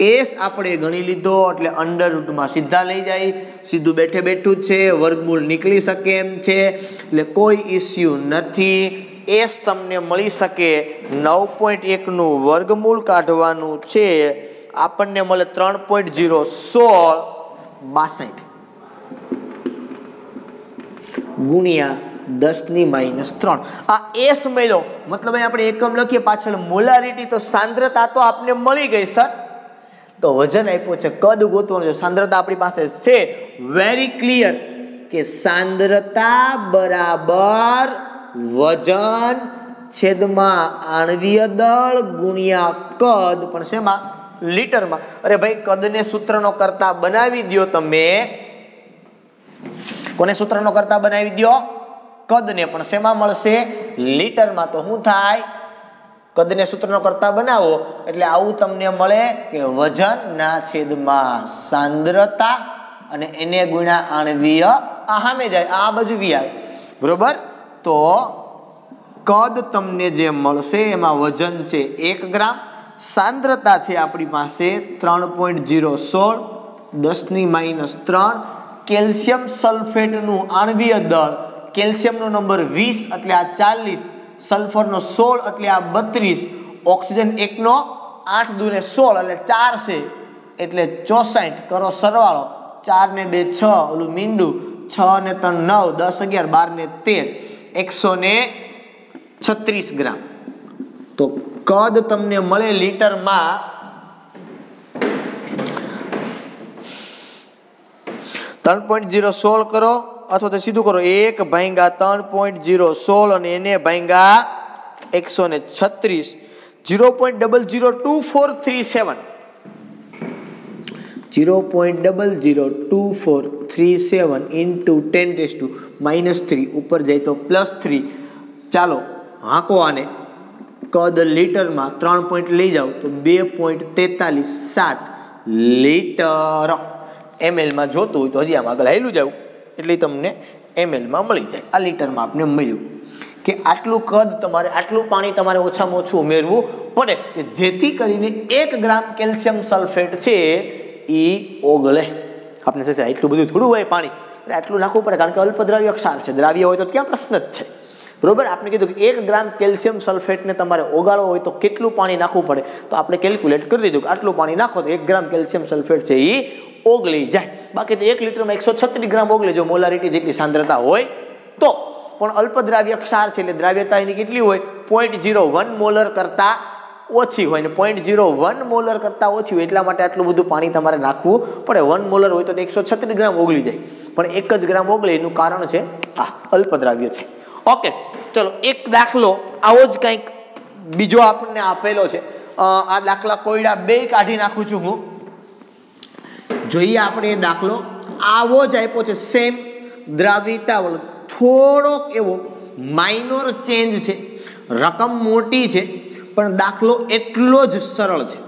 S આપણે ગણી લીધો એટલે અંડર રૂટમાં સીધા લઈ જાય, સીધું બેઠે બેઠું જ છે, વર્ગમૂળ નીકળી શકે એમ છે એટલે કોઈ ઇસ્યુ નથી. S તમને મળી શકે 9.1 નું વર્ગમૂળ કાઢવાનું છે, આપણને મળે 3.016 ગુણ્યા 10⁻3. આ S મળ્યો મતલબ આપણે એકમ લખીએ પાછળ મોલારિટી તો સાંદ્રતા તો આપને મળી ગઈ સર. તો વજન આપ્યો છે, કદ ગોતવાનું છે, સાંદ્રતા આપણી પાસે છે. વેરી ક્લિયર કે સાંદ્રતા બરાબર વજન છેદમાં આણ્વીય દળ ગુણ્યા કદ, પણ શેમાં? લીટરમાં. અરે ભાઈ કદને સૂત્રનો કરતા બનાવી દો તમે. કોને સૂત્રનો કરતા બનાવી દો? કદને. પણ શેમાં મળશે? લીટરમાં. તો શું થાય? કદને સૂત્રનો કરતા બનાવો એટલે આવું તમને મળે કે વજનના છેદમાં સાંદ્રતા અને એને ગુણ્યા આણ્વીય. આ સામે જાય, આ બાજુ વી આવે બરોબર. તો કદ તમને જે મળશે એમાં વજન છે 1 ગ્રામ, સાંદ્રતા છે આપણી પાસે 3.016 10⁻3. કેલ્શિયમ સલ્ફેટનું આણ્વીય દળ, કેલ્શિયમનો નંબર 20 એટલે આ 40, સલ્ફરનો 16 એટલે આ 32, ઓક્સિજન 1 નો 8 દુ 16 એટલે 4 છે એટલે 64. કરો સરવાળો, 4 ને 2 6, ઓલું મીંડું 6 ને 3 9, 10 11 12 ને 13, 136 ગ્રામ. તો કદ તમને મળે લીટરમાં 3.016 કરો અથવા તો સીધું કરો 1/3.016 અને એને ભાંગા 136, 0.002437 0.002437 into 10⁻³ ઉપર જાય તો +3. ચાલો હાંકો આને. કદ લીટરમાં 3 પોઈન્ટ લઈ જાઓ તો 2.437 લીટર. ml માં જોતું હોય તો હજી આમ આગળ હાલ્યું જાવ એટલે તમને ml માં મળી જાય. આ લીટરમાં આપને મળ્યું કે આટલું કદ તમારે, આટલું પાણી તમારે ઓછામાં ઓછું ઉમેરવું પડે કે જેથી કરીને 1 ગ્રામ કેલ્શિયમ સલ્ફેટ છે એ ઓગળે. આપણે થશે એટલું બધું થોડું હોય પાણી, એટલે આટલું નાખવું પડે કારણ કે અલ્પદ્રાવ્ય ક્ષાર છે. દ્રાવ્ય હોય તો ક્યાં પ્રશ્ન જ છે બરોબર. આપણે કીધું કે 1 ગ્રામ કેલ્શિયમ સલ્ફેટને તમારે ઓગાળવો હોય તો કેટલું પાણી નાખવું પડે, તો આપણે કેલ્ક્યુલેટ કરી દીધું કે આટલું પાણી નાખો તો 1 ગ્રામ કેલ્શિયમ સલ્ફેટ છે એ ઓગળી જાય. બાકી તો 1 લીટરમાં 136 ગ્રામ ઓગળે જો મોલારિટી જેટલી સાંદ્રતા હોય તો. પણ અલ્પદ્રાવ્ય ક્ષાર છે એટલે દ્રાવ્યતા એની કેટલી હોય? 0.01 મોલર કરતા ઓછી હોય ને 0.01 મોલર કરતા ઓછી હોય એટલા માટે આટલું બધું પાણી તમારે નાખવું પડે. 1 મોલર હોય તો 136 ગ્રામ ઓગળી જાય, પણ 1 જ ગ્રામ ઓગળે એનું કારણ છે આ અલ્પદ્રાવ્ય છે. ઓકે ચલો એક દાખલો આવો જ કંઈક બીજો આપણને આપેલો છે. આ દાખલા કોયડા 2 કાઢી નાખું છું હું. જોઈએ આપણે એ દાખલો આવો જ આપ્યો છે, સેમ દ્રાવ્યતા વાળો, થોડોક એવો માઇનોર ચેન્જ છે, રકમ મોટી છે પણ દાખલો એટલો જ સરળ છે.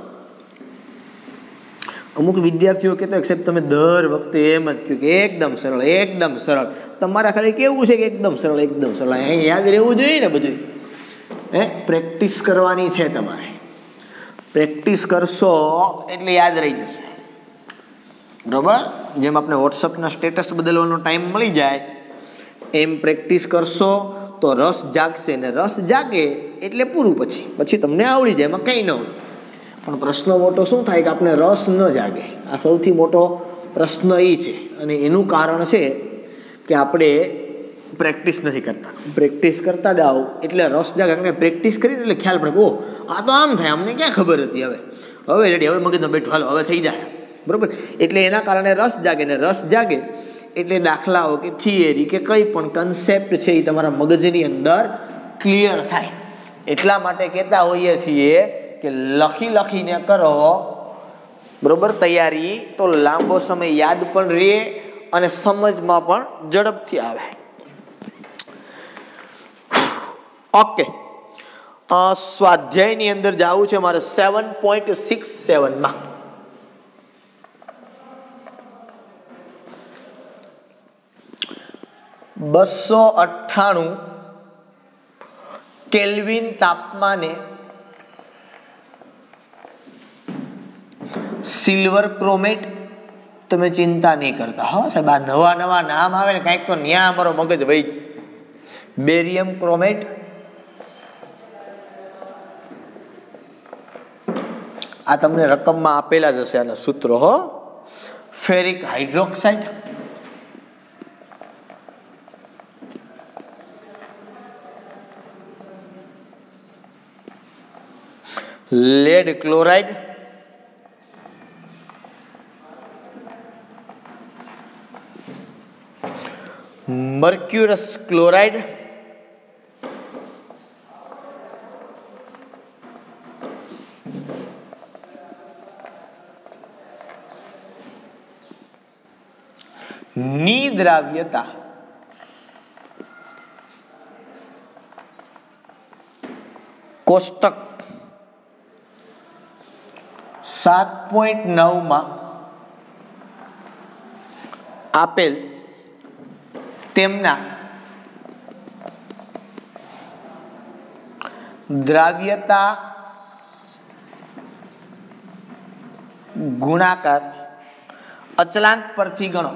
અમુક વિદ્યાર્થીઓ કહેતા હોય સાહેબ તમે દર વખતે એમ જ કહ્યું કે એકદમ સરળ એકદમ સરળ. તમારે ખાલી કેવું છે કે એકદમ સરળ એકદમ સરળ, અહીં યાદ રહેવું જોઈએ ને બધું. પ્રેક્ટિસ કરવાની છે તમારે. પ્રેક્ટિસ કરશો એટલે યાદ રહી જશે બરોબર. જેમ આપણે વોટ્સઅપના સ્ટેટસ બદલવાનો ટાઈમ મળી જાય એમ પ્રેક્ટિસ કરશો તો રસ જાગશે, ને રસ જાગે એટલે પૂરું. પછી તમને આવડી જાય, એમાં કંઈ ન હોય. પણ પ્રશ્ન મોટો શું થાય કે આપણે રસ ન જાગે. આ સૌથી મોટો પ્રશ્ન એ છે અને એનું કારણ છે કે આપણે પ્રેક્ટિસ નથી કરતા. પ્રેક્ટિસ કરતા જાઓ એટલે રસ જાગે. કારણ કે પ્રેક્ટિસ કરી એટલે ખ્યાલ પડે ઓ આ તો આમ થાય, અમને ક્યાં ખબર હતી. હવે રેડી, હવે મગજમાં બેઠું, હાલો હવે થઈ જાય બરોબર. એટલે એના કારણે રસ જાગે, ને રસ જાગે એટલે દાખલાઓ કે થિયરી કે કંઈ પણ કન્સેપ્ટ છે એ તમારા મગજની અંદર ક્લિયર થાય. એટલા માટે કહેતા હોઈએ છીએ કે લખીને કરો બરોબર તૈયારી, તો લાંબો સમય યાદ પણ રહે અને સમજમાં પણ ઝડપથી આવે. ઓકે સ્વાધ્યાયની અંદર જવું છે મારે 7.67 માં. $298 કેલ્વિન તાપમાને સિલ્વર ક્રોમેટ. તમે ચિંતા નહીં કરતા હો સાહેબ, આ નવા નવા નામ આવે ને કાંઈક તો ન્યા અમારો મગજ વહી. બેરિયમ ક્રોમેટ, આ તમને રકમમાં આપેલા જ હશે આના સૂત્રો હો. Ferric hydroxide, lead chloride, mercurous chloride, ની દ્રાવ્યતા કોષ્ટક 7.9 માં આપેલ તેમના દ્રાવ્યતા ગુણાકાર અચલાંક પરથી ગણો.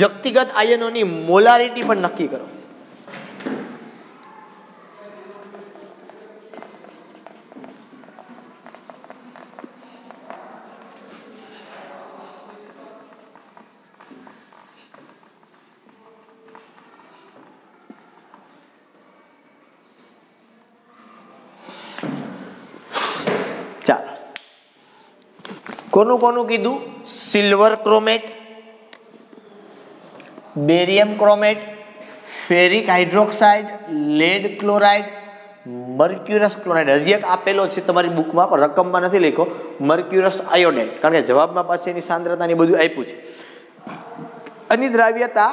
વ્યક્તિગત આયનોની મોલારિટી પણ નક્કી કરો. ચાલો, કોનું કોનું કીધું? Silver chromate, barium chromate, ferric hydroxide, lead chloride, mercurous chloride. હજી એક આપેલો છે તમારી બુકમાં પણ રકમમાં નથી લખ્યો, મર્ક્યુરસ આયોડાઇડ, કારણ કે જવાબમાં પાછી એની સાંદ્રતાની બધું આપ્યું છે. આની દ્રાવ્યતા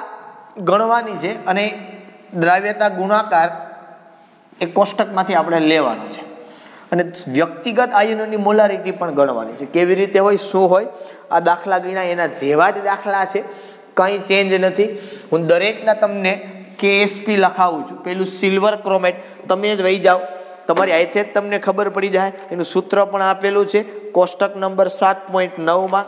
ગણવાની છે અને દ્રાવ્યતા ગુણાકાર એ કોષ્ટકમાંથી આપણે લેવાનું છે. અને વ્યક્તિગત આયનોની મોલારિટી પણ ગણવાની છે. કેવી રીતે હોય, શું હોય? આ દાખલા ગણ્યા એના જેવા જ દાખલા છે, કંઈ ચેન્જ નથી. હું દરેકના તમને કેએસપી લખાવું છું. પેલું સિલ્વર ક્રોમેટ, તમે જ વહી જાઓ, તમારી આઈથે જ તમને ખબર પડી જાય. એનું સૂત્ર પણ આપેલું છે કોષ્ટક નંબર 7.9 માં,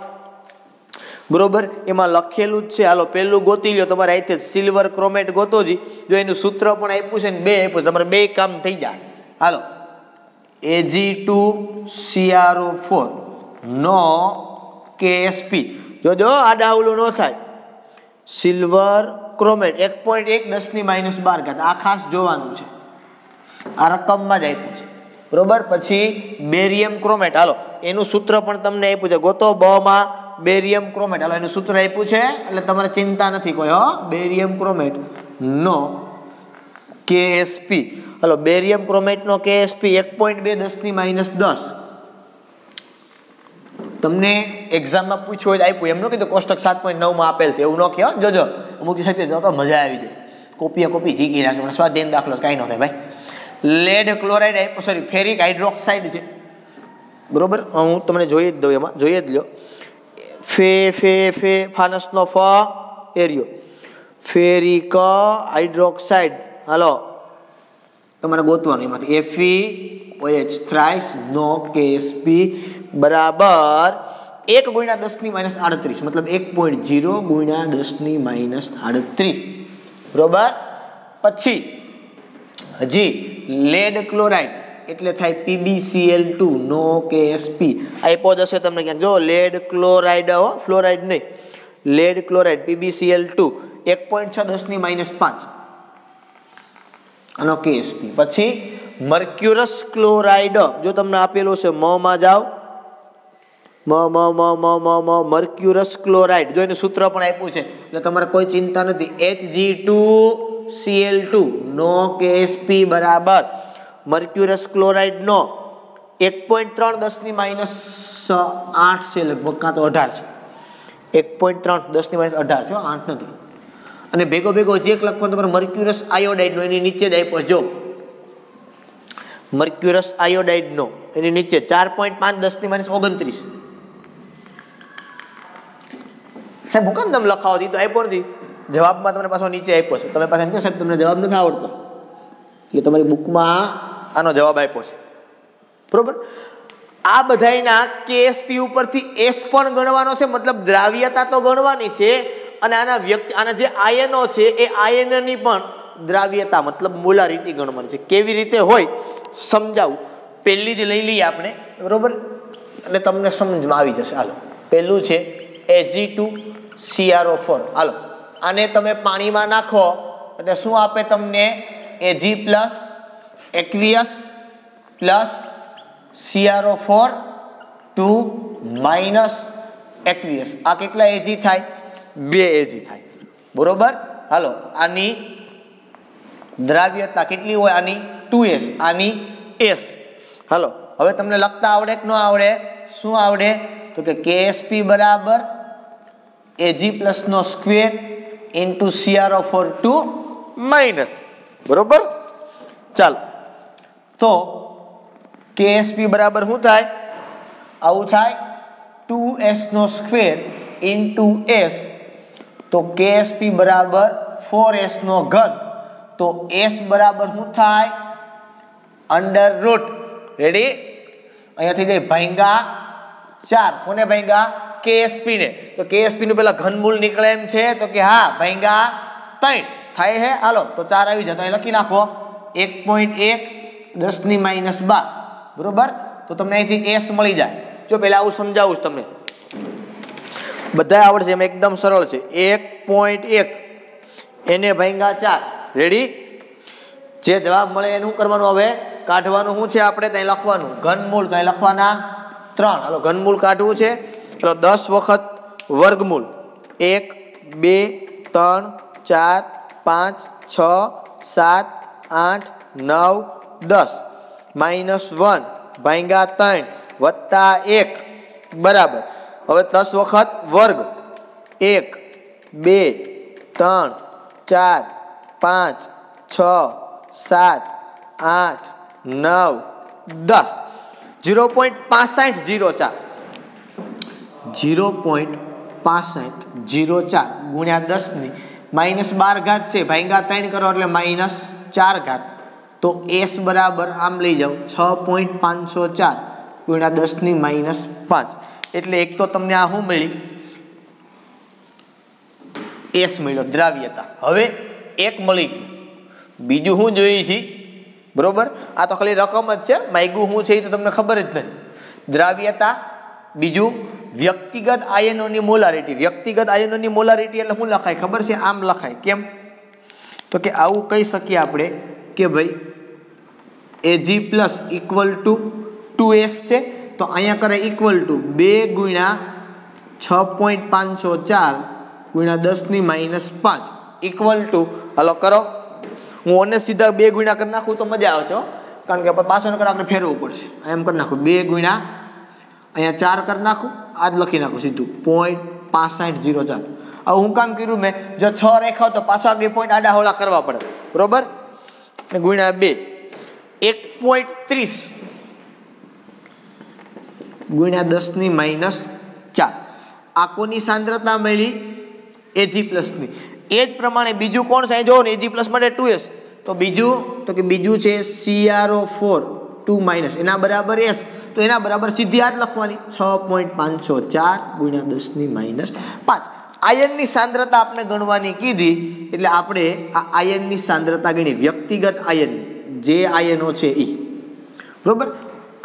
બરોબર? એમાં લખેલું જ છે. હાલો પેલું ગોતી લો, તમારે આઈથે સિલ્વર ક્રોમેટ ગોતોજી. જો એનું સૂત્ર પણ આપ્યું છે ને બે આપ્યું, તમારે બે કામ થઈ જાય. હાલો, Ag2CrO4 નો KSP. જોજો આડાવલું ન થાય. સિલ્વર ક્રોમેટ 1.1 10⁻12, આ ખાસ જોવાનું છે, આ રકમમાં જ આપ્યું છે, બરોબર? પછી બેરિયમ ક્રોમેટ, હાલો એનું સૂત્ર પણ તમને આપ્યું છે, ગોતો બ માં બેરિયમ ક્રોમેટ. હાલો એનું સૂત્ર આપ્યું છે એટલે તમારે ચિંતા નથી કોઈ હો. બેરિયમ ક્રોમેટ નો KSP, હાલો બેરિયમ ક્રોમેટ નો KSP 1.2 10⁻10. તમને એક્ઝામમાં પૂછ્યું હોય આપ્યું, એમ ન કીધું કોષ્ટક 7.9 માં આપેલ છે એવું ન કહો. જોજો અમુક સાથે જો તો મજા આવી જાય, કોપી ઝીકી નાખે, પણ સ્વાધ્યાય દાખલો કાંઈ ન થાય ભાઈ. Lead chloride, sorry ferric hydroxide છે, બરોબર? હું તમને જોઈ જ દઉં, એમાં જોઈ જ લ્યો. ફે ફાનસનો ફ એરિયો, ફેરિક હાઇડ્રોક્સાઇડ. હાલો તમારે ગોતવાનું એમાંથી FeOH થ્રાઇસ નો KSP બરાબર 1 × 10⁻38, મતલબ 1.0 × 10⁻38, બરોબર? પછી હજી લેડ ક્લોરાઇડ એટલે થાય PbCl2 નો KSP. આપ્યો જશે તમને ક્યાંક, જો લેડ ક્લોરાઇડ હો, ફ્લોરાઇડ નહીં, લેડ ક્લોરાઇડ PbCl2 1.6 10⁻5 આનો KSP. પછી મર્ક્યુરસ ક્લોરાઇડ, જો તમને આપેલો છે મ માં જાઓ, મર્ક્યુરસ ક્લોરાઇડ, જો એનું સૂત્ર પણ આપ્યું છે એટલે તમારે કોઈ ચિંતા નથી. Hg2Cl2 નો KSP બરાબર મર્ક્યુરસ ક્લોરાઇડ નો 1.3 10⁻8 છે લગભગ, કાં તો 18 છે. 1.3 10 ની માઇનસ 18 છે, 8 નથી. અને ભેગો ભેગો જે એક લખવાનું તમારે મર્ક્યુરસ આયોડાઇડનો એની નીચે જ આપ્યો જો મર્ક્યુરસ આયોડાઇડનો એની નીચે 4.5 10 ની માઇનસ 29. સાહેબ હું કેમ તમે લખાવો દીધો આપ્યો નથી, જવાબમાં તમને પાછો નીચે આપ્યો છે. તમે પાછા એમ કહો સાહેબ તમને જવાબ નથી આવડતો, એટલે તમારી બુકમાં આનો જવાબ આપ્યો છે. બરોબર. આ બધાયના કેએસપી ઉપરથી એસ પણ ગણવાનો છે, મતલબ દ્રાવ્યતા તો ગણવાની છે. અને આના જે આયનો છે એ આયનની પણ દ્રાવ્યતા મતલબ મોલારિટી ગણવાની છે. કેવી રીતે હોય સમજાવું. પહેલી જ લઈ લઈએ આપણે, બરોબર, અને તમને સમજમાં આવી જશે. હાલો, પહેલું છે Ag2CrO4. હાલો, આને તમે પાણીમાં નાખો એટલે શું આપે તમને? Ag plus aqueous plus CrO4 2 minus aqueous. આ કેટલા Ag થાય? 2 Ag થાય. બરોબર. હાલો, આની દ્રાવ્યતા કેટલી હોય? આની 2S, આની S. હાલો, હવે તમને લખતા આવડે કે ન આવડે? શું આવડે? તો કે KSP બરાબર Ag પ્લસ નો સ્ક્વેર ઇન્ટુ CrO4 2 માઇનસ. બરોબર. ચાલો, તો KSP બરાબર શું થાય? આવું થાય 2S નો સ્ક્વેર ઇન્ટુ S. તો KSP બરાબર 4S નો ઘન. તો S બરાબર શું થાય? Under route. રેડી? અહીંયાથી જાય ભાંગા 4. કોને ભાંગા? KSP ને. તો KSP નું પેલા ઘનમૂળ નીકળે એમ છે? તો કે હા, ભાંગા 3 થાય છે. હાલો, તો 4 આવી જાય તો અહીં લખી નાખો 1.1 10 ની માઇનસ 12. બરોબર. તો તમને અહીંથી S મળી જાય. જો પેલા આવું સમજાવું છું તમને, બધા આવડશે, એમ એકદમ સરળ છે. 1.1 એને ભાંગા 4. રેડી? જે જવાબ મળે એનું કરવાનું. હવે કાઢવાનું શું છે આપણે? ત્યાં લખવાનું ઘનમૂળ, ત્યાં લખવાના 3. હાલો, ઘનમૂળ કાઢવું છે. ચલો, 10 વખત વર્ગમૂળ 1 2 3 4 5 6 7 8 9 10 માઇનસ 1 ભાંગા 3 વત્તા 1 બરાબર. હવે 10 વખત વર્ગ 1 2 3 4 5 6 7 8 9 10 0.6504 0.6504 ગુણ્યા 10 ની માઇનસ 12 ઘાત છે, ભાંગા 3 કરો એટલે માઇનસ 4 ઘાત. તો S બરાબર આમ લઈ જાઓ 6.504 ગુણ્યા 10 ની માઇનસ 5. એટલે એક તો તમને આ શું મળી? S મળ્યો, દ્રાવ્યતા. હવે એક મળી ગયું. બીજું શું જોઈએ છે? બરોબર, આ તો ખાલી રકમ જ છે, માગ્યું શું છે એ તો તમને ખબર જ નથી. દ્રાવ્યતા, બીજું વ્યક્તિગત આયનોની મોલારિટી. વ્યક્તિગત આયનોની મોલારિટી એટલે શું લખાય ખબર છે? આમ લખાય. કેમ? તો કે આવું કહી શકીએ આપણે કે ભાઈ Ag plus equal to 2S છે. તો અહીંયા કરે ઇક્વલ ટુ 2 ગુણ્યા 6.504 ગુણ્યા 10 ની માઇનસ 5 ઇક્વલ ટુ, હાલો કરો, હું ઓને સીધા 2 ગુણ્યા કરી નાખું તો મજા આવશે, કારણ કે પાછળ કરે આપણે ફેરવવું પડશે. એમ કરી નાખું 2 ગુણ્યા અહીંયા 4 કરી નાખું, આ જ લખી નાખું સીધું 0.6504. હવે હું કામ કર્યું મેં? જો 6 રેખાઓ તો પાછા 2 પોઈન્ટ આડા હોળા કરવા પડે. બરોબર. ગુણ્યા 2 1.30 ગુણ્યા 10 ની માઇનસ 4. આ કોની સાંદ્રતા મળી? Ag પ્લસ ની. એ જ પ્રમાણે બીજું કોણ છે? જો ને Ag પ્લસ માટે 2S. તો બીજું છે CrO4 2 માઇનસ, એના બરાબર S. તો એના બરાબર સીધી આ જ લખવાની 6.504 ગુણ્યા 10 ની માઇનસ 5. આયનની સાંદ્રતા આપણે ગણવાની કીધી એટલે આપણે આ આયનની સાંદ્રતા ગણી. વ્યક્તિગત આયન જે આયનો છે એ, બરોબર,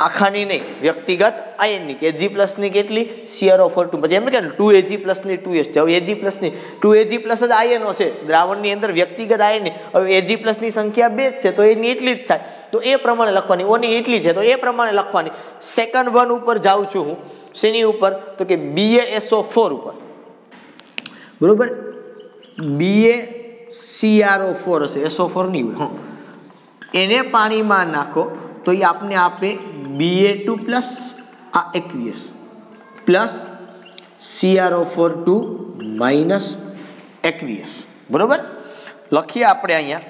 આખાની નહીં, વ્યક્તિગત આયનની. Ag પ્લસ ની કેટલી? CrO4 2. પછી એમ કે 2Ag પ્લસ ની 2S છે. હવે Ag પ્લસ ની 2Ag પ્લસ જ આયનો છે દ્રાવણની અંદર, વ્યક્તિગત આયનની. હવે Ag પ્લસ ની સંખ્યા 2 છે તો એની એટલી જ થાય, તો એ પ્રમાણે લખવાની. ઓની એટલી છે તો એ પ્રમાણે લખવાની. સેકન્ડ વન ઉપર જાઉં છું હું. શેની ઉપર? તો કે BaSO4 ઉપર. બરોબર. BaCrO4 હશે, SO4 નહીં હોય. એને પાણીમાં નાખો તો એ આપને આપે Ba2 પ્લસ આ aqueous plus CrO4 minus aqueous. બરોબર, લખીએ આપણે અહીંયા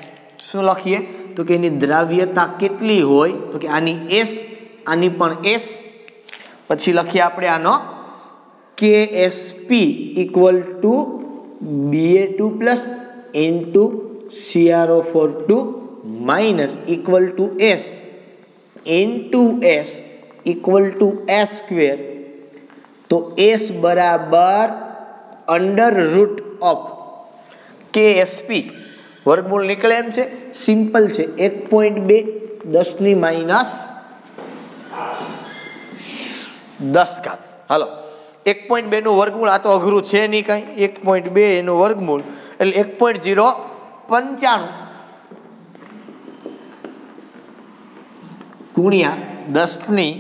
શું લખીએ તો કે એની દ્રાવ્યતા કેટલી હોય તો કે આની S, આની પણ S. પછી લખીએ આપણે આનો KSP equal to Ba2 into CrO4 minus equal to S into S equal to S square. તો S બરાબર અંડર રૂટ ઓફ KSP વર્ગમૂળ નીકળે એમ છે, સિમ્પલ છે 1.2 10⁻10. હાલો 1.2 નું વર્ગમૂળ, આ તો અઘરું છે નહીં કાંઈ. 1.2 એનું વર્ગમૂળ એટલે 1.095 ગુણ્યા 10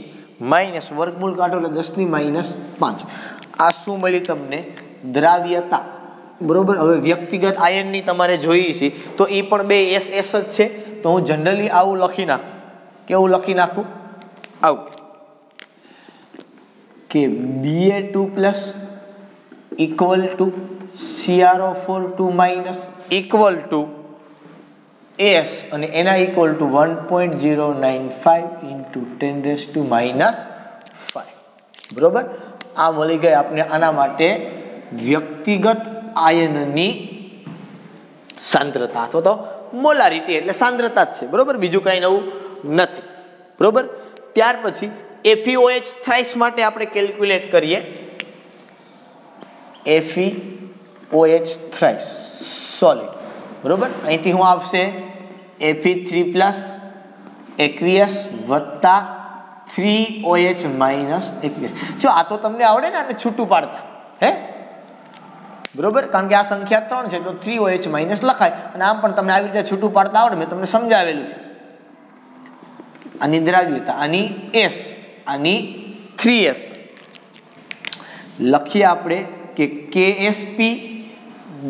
માઇનસ વર્ગમૂળ કાઢો એટલે 10 - 5. આ શું મળી તમને? દ્રાવ્યતા. બરોબર, હવે વ્યક્તિગત આયનની તમારે જોઈએ છે તો એ પણ બે એસ એસ જ છે. તો હું જનરલી આવું લખી નાખું. કેવું લખી નાખું? આવું કે Ba2 equal to CrO4 minus equal to S અને એના ઇક્વલ ટુ 1.095 ઇન્ટુ 10⁻⁵. બરોબર, આ મળી ગઈ આપણે આના માટે વ્યક્તિગત આયનની સાંદ્રતા અથવા તો મોલારિટી એટલે સાંદ્રતા જ છે. બરોબર, બીજું કાંઈ નવું નથી. બરોબર, ત્યાર પછી FeOH થ્રાઇસ માટે આપણે કેલ્ક્યુલેટ કરીએ. FeOH thrice solid. બરોબર, અહીંથી હું આવશે Fe3 aqueous વત્તા 3OH માઇનસ aqueous. જો આ તો તમને આવડે ને આને છૂટું પાડતા, હે? બરોબર, કારણ કે આ સંખ્યા 3 છે તો 3OH માઇનસ લખાય અને આમ પણ તમને આવી રીતે છૂટું પાડતા આવડે. મેં તમને સમજાવેલું છે. આની દ્રાવ્યતા, આની S, આની 3S. લખીએ આપણે કે KSP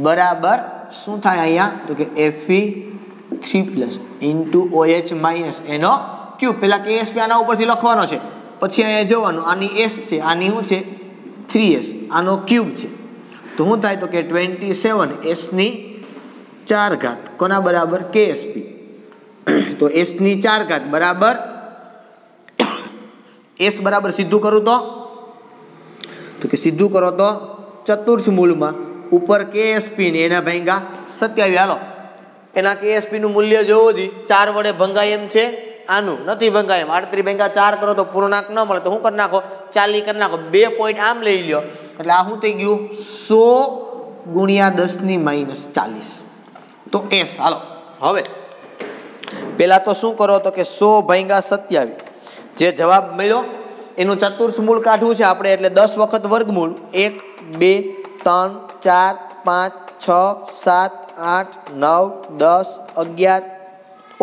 બરાબર શું થાય અહીંયા તો કે Fe3 ઇન્ટુ OH માઇનસ એનો ક્યુબ. પેલા KSP આના ઉપરથી લખવાનો છે, પછી અહીંયા જોવાનું આની S છે, આની શું છે 3S, આનો ક્યુબ છે. તો શું થાય તો કે 27 S⁴ કોના બરાબર? KSP. તો S⁴ બરાબર S બરાબર સીધું કરું તો કે સીધું કરો તો ચતુર્થ મૂળમાં ઉપર KSP ને એના ભાંગા 27. હાલો એના KSP નું મૂલ્ય જોવું જ 4 વડે ભંગાય એમ છે, આનું નથી ભંગાય એમ. 38 ભાંગા 4 કરો તો પૂર્ણાંક ન મળે તો શું કરી નાખો? 40 કરી નાખો. 2 પોઈન્ટ આમ લઈ લ્યો એટલે આ શું થઈ ગયું? 100 ગુણ્યા 10⁻40 તો S. હાલો હવે પેલા તો શું કરો તો કે 100 ભાંગા 27 જે જવાબ મળ્યો એનું ચતુર્થ મૂળ કાઢવું છે આપણે એટલે 10 વખત વર્ગમૂળ 1 2 3 4 5 6 7 8 9 10 11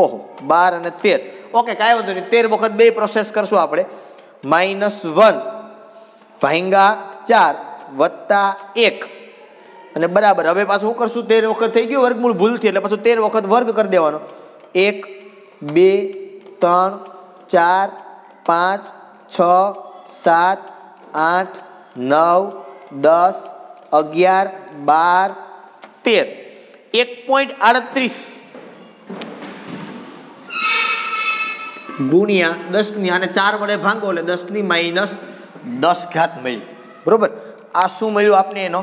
ઓહો 12 અને 13. ઓકે, કાંઈ વાંધો નહીં. 13 વખત બે પ્રોસેસ કરશું આપણે. -1 ભાંગા 4 વત્તા 1 અને બરાબર. હવે પાછું શું કરશું? 13 વખત થઈ ગયું વર્ગમૂળ ભૂલથી એટલે પાછું 13 વખત વર્ગ કરી દેવાનો. 1 2 3 4 5 6 7 8 9 10 11 12 13 1.38 ગુણ્યા 10 આને 4 વડે ભાંગો એટલે 10⁻10 મળી. બરોબર, આ શું મળ્યું આપને? એનો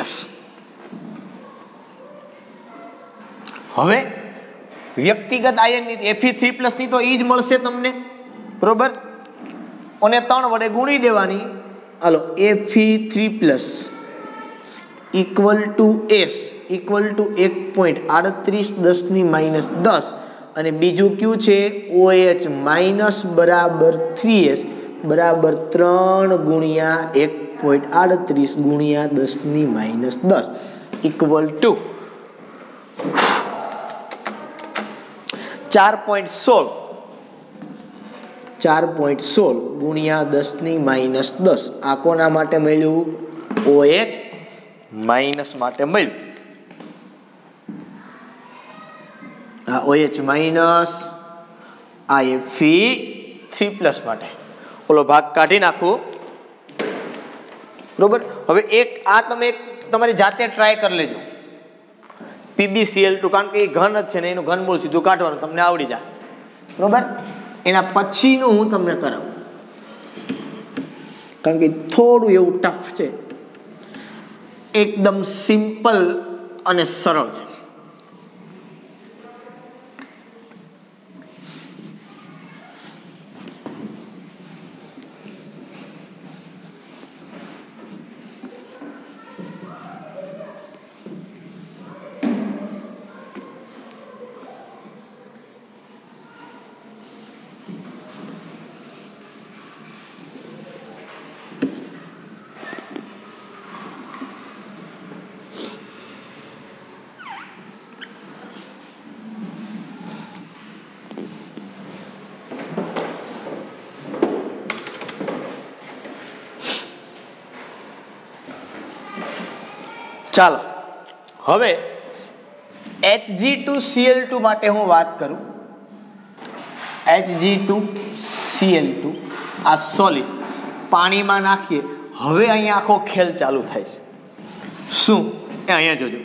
S. હવે વ્યક્તિગત આયનની Fe3+ ની તો ઈ જ મળશે તમને. બરોબર, અને 3 વડે ગુણી દેવાની. હાલો Fe3+ equal to S equal to 1.38 10⁻10 અને બીજું કયું છે? OH માઇનસ બરાબર 3S બરાબર 3 ગુણ્યા 1.38 ગુણ્યા 10⁻10 ઇક્વલ ટુ 4.16 ગુણ્યા 10⁻10. આ કોના માટે મળ્યું? OH માઇનસ માટે મળ્યું. આ OH માઇનસ, આ Fe3+ માટે. ઓલો ભાગ કાઢી નાખું બરોબર. હવે એક આ તમે તમારી જાતે ટ્રાય કરી લેજો, PbCl2, કારણ કે એ ઘન જ છે ને એનું ઘનમૂળ સીધું કાઢવાનું તમને આવડી જાય. બરોબર. એના પછીનું હું તમને કરાવું, કારણ કે થોડું એવું ટફ છે, એકદમ સિમ્પલ અને સરળ છે. ચાલો હવે Hg2Cl2 માટે હું વાત કરું. Hg2Cl2 આ સોલિડ પાણીમાં નાખીએ. હવે અહીંયા આખો ખેલ ચાલુ થાય છે. શું એ અહીંયા જોજો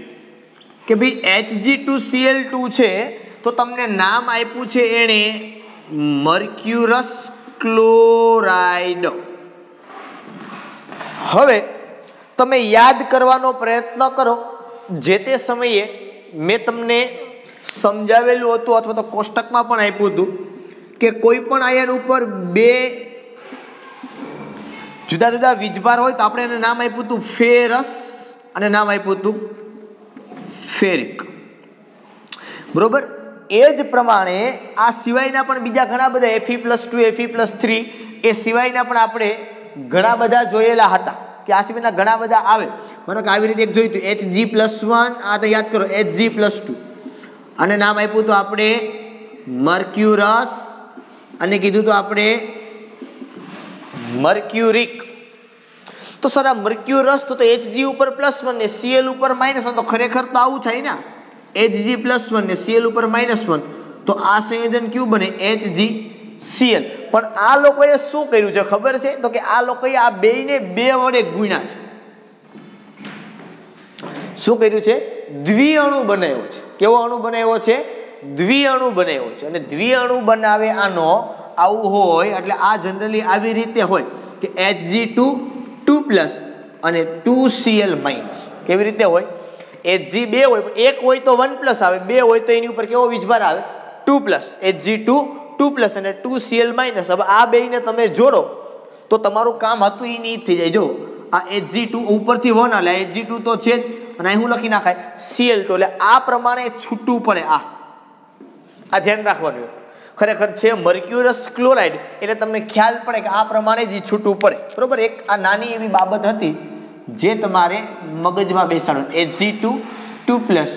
કે ભાઈ Hg2Cl2 છે તો તમને નામ આપ્યું છે એણે મર્ક્યુરસ ક્લોરાઇડ. હવે તમે યાદ કરવાનો પ્રયત્ન કરો, જે તે સમયે મેં તમને સમજાવેલું હતું અથવા તો કોષ્ટકમાં પણ આપ્યું હતું કે કોઈ પણ આયન ઉપર બે જુદા જુદા વીજભાર હોય તો આપણે એને નામ આપ્યું હતું ફેરસ અને નામ આપ્યું હતું ફેરિક. બરોબર. એ જ પ્રમાણે આ સિવાયના પણ બીજા ઘણા બધા Fe+2 Fe+3 એ સિવાયના પણ આપણે ઘણા બધા જોયેલા હતા કે આ સિવાયના ઘણા બધા આવે. માનો કે આવી રીતે એક જોયું હતું Hg+1, આ તો યાદ કરો Hg+2 અને નામ આપ્યું હતું આપણે મર્ક્યુરસ અને કીધું તો આપણે મર્ક્યુરિક. તો સર આ મર્ક્યુરસ તો Hg ઉપર +1 ને Cl ઉપર -1, તો ખરેખર તો આવું થાય ને, Hg+1 ને Cl ઉપર -1, તો આ સંયોજન કયું બને HgCl. પણ આ લોકોએ શું કર્યું છે ખબર છે? તો કે આ લોકોએ આ બેયને 2 વડે ગુણ્યા છે. શું કર્યું છે? દ્વિઅણુ બનાવ્યો છે. કેવો અણુ બનાવ્યો છે? દ્વિઅણુ બનાવ્યો છે. અને દ્વિઅણુ બનાવે આનો આવું હોય એટલે આ જનરલી આવી રીતે હોય કે Hg2 2+ અને 2Cl-. કેવી રીતે હોય? Hg 2 હોય, એક હોય તો 1+ આવે, 2 હોય તો એની ઉપર કેવો વીજભાર આવે? 2+. Hg2 2+ અને 2Cl-. હવે આ બેયને તમે જોડો તો તમારું કામ હતું એ નહીં થઈ જાય. જો આ Hg2 ઉપરથી 1 એટલે Hg2 તો છે જ, અને અહીં હું લખી નાખાય Cl2, એટલે આ પ્રમાણે છૂટું પડે. આ ધ્યાન રાખવાનું. ખરેખર છે મર્ક્યુરસ ક્લોરાઇડ એટલે તમને ખ્યાલ પડે કે આ પ્રમાણે જ છૂટું પડે. બરોબર. એક આ નાની એવી બાબત હતી જે તમારે મગજમાં બેસાડો. Hg2 2+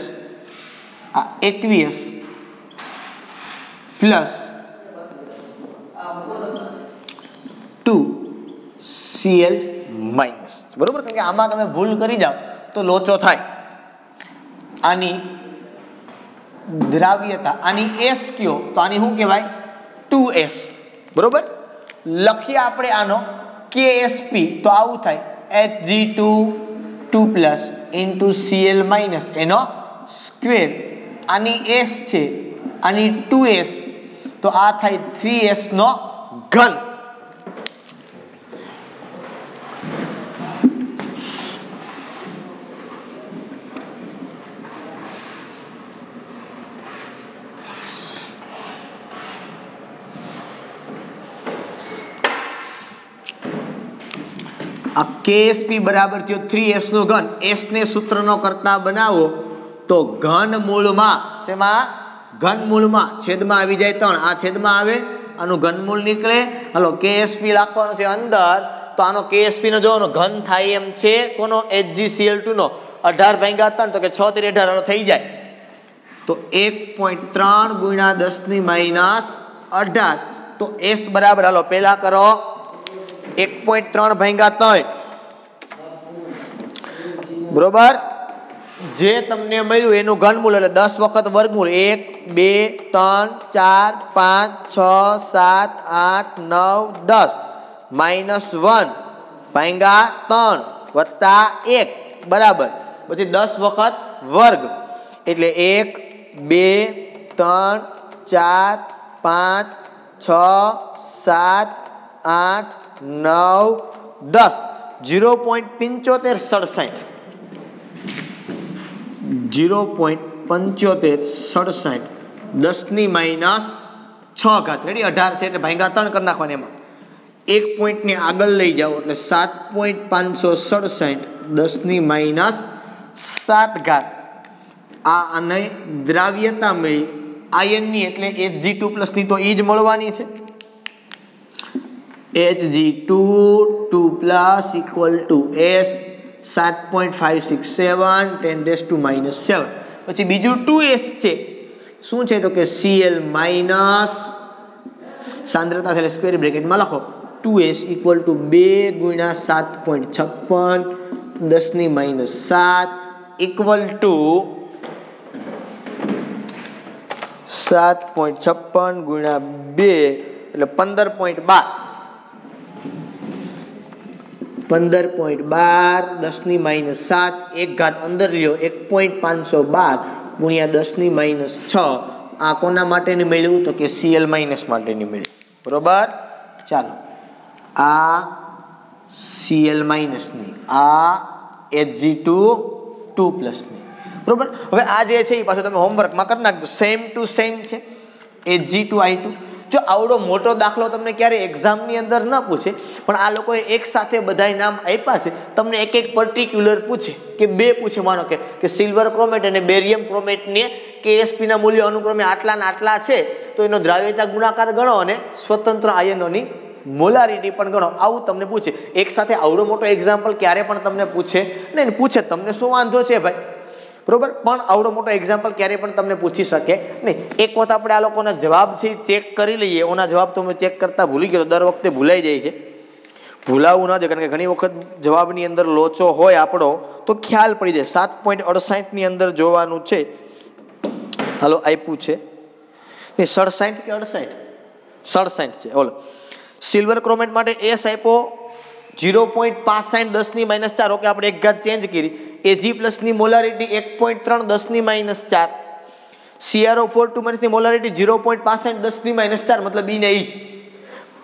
આ aqueous પ્લસ 2Cl-. બરોબર. કારણ કે આમાં તમે ભૂલ કરી જાઓ તો લોચો થાય. આની દ્રાવ્યતા આની S કયો તો આની શું કહેવાય? 2S. બરોબર. લખીએ આપણે આનો KSP તો આવું થાય Hg2 2+ into Cl- એનો સ્ક્વેર. આની S છે, આની 2S તો આ થાય 3S નો ઘન. આ KSP બરાબર થયો 3S નો ઘન. S ને સૂત્રનો કરતા બનાવો તો ઘનમૂળમાં, શેમાં? ઘનમૂળમાં છેદમાં આવી જાય 3, આ છેદમાં આવે, આનું ઘનમૂળ નીકળે. હાલો KSP રાખવાનો છે અંદર, તો આનો KSP નો જોવાનો ઘન થાય એમ છે કોનો? HgCl2 નો. 18/3 તો કે 6 × 18 થઈ જાય તો 1.3 × 10⁻18. તો S બરાબર, હાલો પેલા કરો 1.3/3. બરોબર. જે તમને મળ્યું એનું ઘનમૂળ એટલે 10 વખત વર્ગમૂળ. 1 2 3 4 5 6 7 8 9 10 -1/3 વત્તા 1 બરાબર પછી 10 વખત વર્ગ એટલે 1 2 3 4 5 6 7 8 9 10 0.7567 0.7567 10 ની માઇનસ 6 ઘાત રેડી 18 છે એટલે ભાંગા 3 કરી નાખવાના એમાં 1 પોઈન્ટ ને આગળ લઈ જાઓ એટલે 7.567 10 ની માઇનસ 7 ઘાત આ અને દ્રાવ્યતા મળી આયનની એટલે Hg2 પ્લસ ની તો એ જ મળવાની છે Hg2 2 plus equal to S 7.567 10⁻⁷ પછી બીજું 2S છે શું છે તો કે Cl માઇનસ સાંદ્રતા એટલે સ્ક્વેર બ્રેકેટમાં લખો 2S ઇક્વલ ટુ 2 ગુણ્યા 7.56 10⁻⁷ ઇક્વલ ટુ 7.56 ગુણ્યા 2 એટલે 15.12 10⁻⁷ 1 ઘાત અંદર લ્યો 1.512 ગુણ્યા 10⁻⁶ આ કોના માટેની મળ્યું તો કે Cl માઇનસ માટેની મળ્યું બરોબર ચાલો આ Cl માઇનસ ની આ Hg2 2 પ્લસ ની બરોબર હવે આ જે છે એ પાછું તમે હોમવર્કમાં કરી નાખજો સેમ ટુ સેમ છે Hg2I2 જો આવડો મોટો દાખલો તમને ક્યારે એક્ઝામની અંદર ન પૂછે પણ આ લોકોએ એક સાથે બધાય નામ આપ્યા છે તમને એક એક પર્ટિક્યુલર પૂછે કે બે પૂછે માનો કે સિલ્વર ક્રોમેટ અને બેરિયમ ક્રોમેટને KSP ના મૂલ્યો અનુક્રમે આટલા ને આટલા છે તો એનો દ્રાવ્યતા ગુણાકાર ગણો અને સ્વતંત્ર આયનોની મોલારિટી પણ ગણો આવું તમને પૂછે એક સાથે આવડો મોટો એક્ઝામ્પલ ક્યારે પણ તમને પૂછે નહીં પૂછે તમને શું વાંધો છે ભાઈ બરોબર પણ આવડો મોટો એક્ઝામ્પલ ક્યારે પણ તમને પૂછી શકે નહીં એક વખત આપણે આ લોકોના જવાબ છે ચેક કરી લઈએ ઓના જવાબ તો મેં ચેક કરતા ભૂલી ગયો દર વખતે ભૂલાઈ જાય છે ભૂલાવું ન જોઈએ કારણ કે ઘણી વખત જવાબની અંદર લોચો હોય આપણો તો ખ્યાલ પડી જાય 7.68 ની અંદર જોવાનું છે હાલો આપ્યું છે ને 67 કે 68 છે બોલો સિલ્વર ક્રોમેટ માટે S આપ્યો 0.65 10⁻⁴ ઓકે આપણે એક ઘાત ચેન્જ કરી Ag પ્લસ ની મોલારિટી 1.3 10⁻⁴ CrO4 2 ની મોલારિટી 0.65 10⁻⁴ મતલબ ઈ ને ઈ જ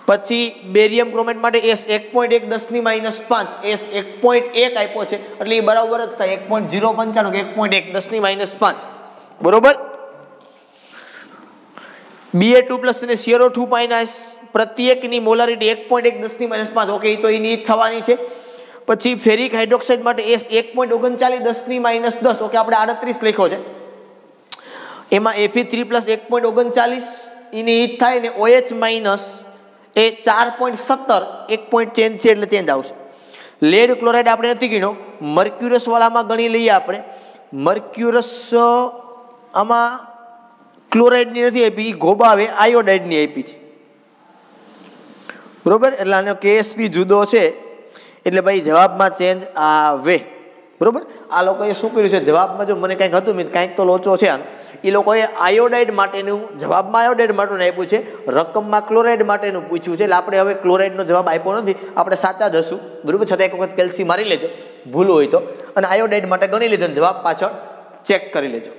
પછી બેરિયમ ક્રોમેટ માટે S 1.1 10⁻⁵ S 1.1 આપ્યો છે એટલે એ બરાબર જ થાય 1.095 કે 1.1 10⁻⁵ બરોબર Ba2 પ્લસ અને CrO2 માઇનસ પ્રત્યેકની મોલારિટી 1.1 10⁻⁵ ઓકે એ તો એની થવાની છે પછી ફેરિક હાઇડ્રોક્સાઇડ માટે S 1.39 10⁻10 ઓકે આપણે 38 લખ્યો છે એમાં Fe3 પ્લસ 1.39 એની ઈ થાય ને OH માઇનસ એ 4.17 1 પોઈન્ટ ચેન્જ છે એટલે ચેન્જ આવશે લેડ ક્લોરાઇડ આપણે નથી ગણ્યો મર્ક્યુરસ વાળામાં ગણી લઈએ આપણે મર્ક્યુરસ આમાં ક્લોરાઇડની નથી આપી ગોબાવે આયોડાઇડની આપી છે બરોબર એટલે આનો KSP જુદો છે એટલે ભાઈ જવાબમાં ચેન્જ આવે બરોબર આ લોકોએ શું કર્યું છે જવાબમાં જો મને કંઈક હતું મેં કંઈક તો લોચો છે આનો એ લોકોએ આયોડાઇડ માટેનું જવાબમાં આયોડાઇડ માટેનું આપ્યું છે રકમમાં ક્લોરાઇડ માટેનું પૂછ્યું છે એટલે આપણે હવે ક્લોરાઇડનો જવાબ આપ્યો નથી આપણે સાચા જ હશું બરોબર છતાં એક વખત કેલ્સી મારી લેજો ભૂલ હોય તો અને આયોડાઇડ માટે ગણી લીધો જવાબ પાછળ ચેક કરી લેજો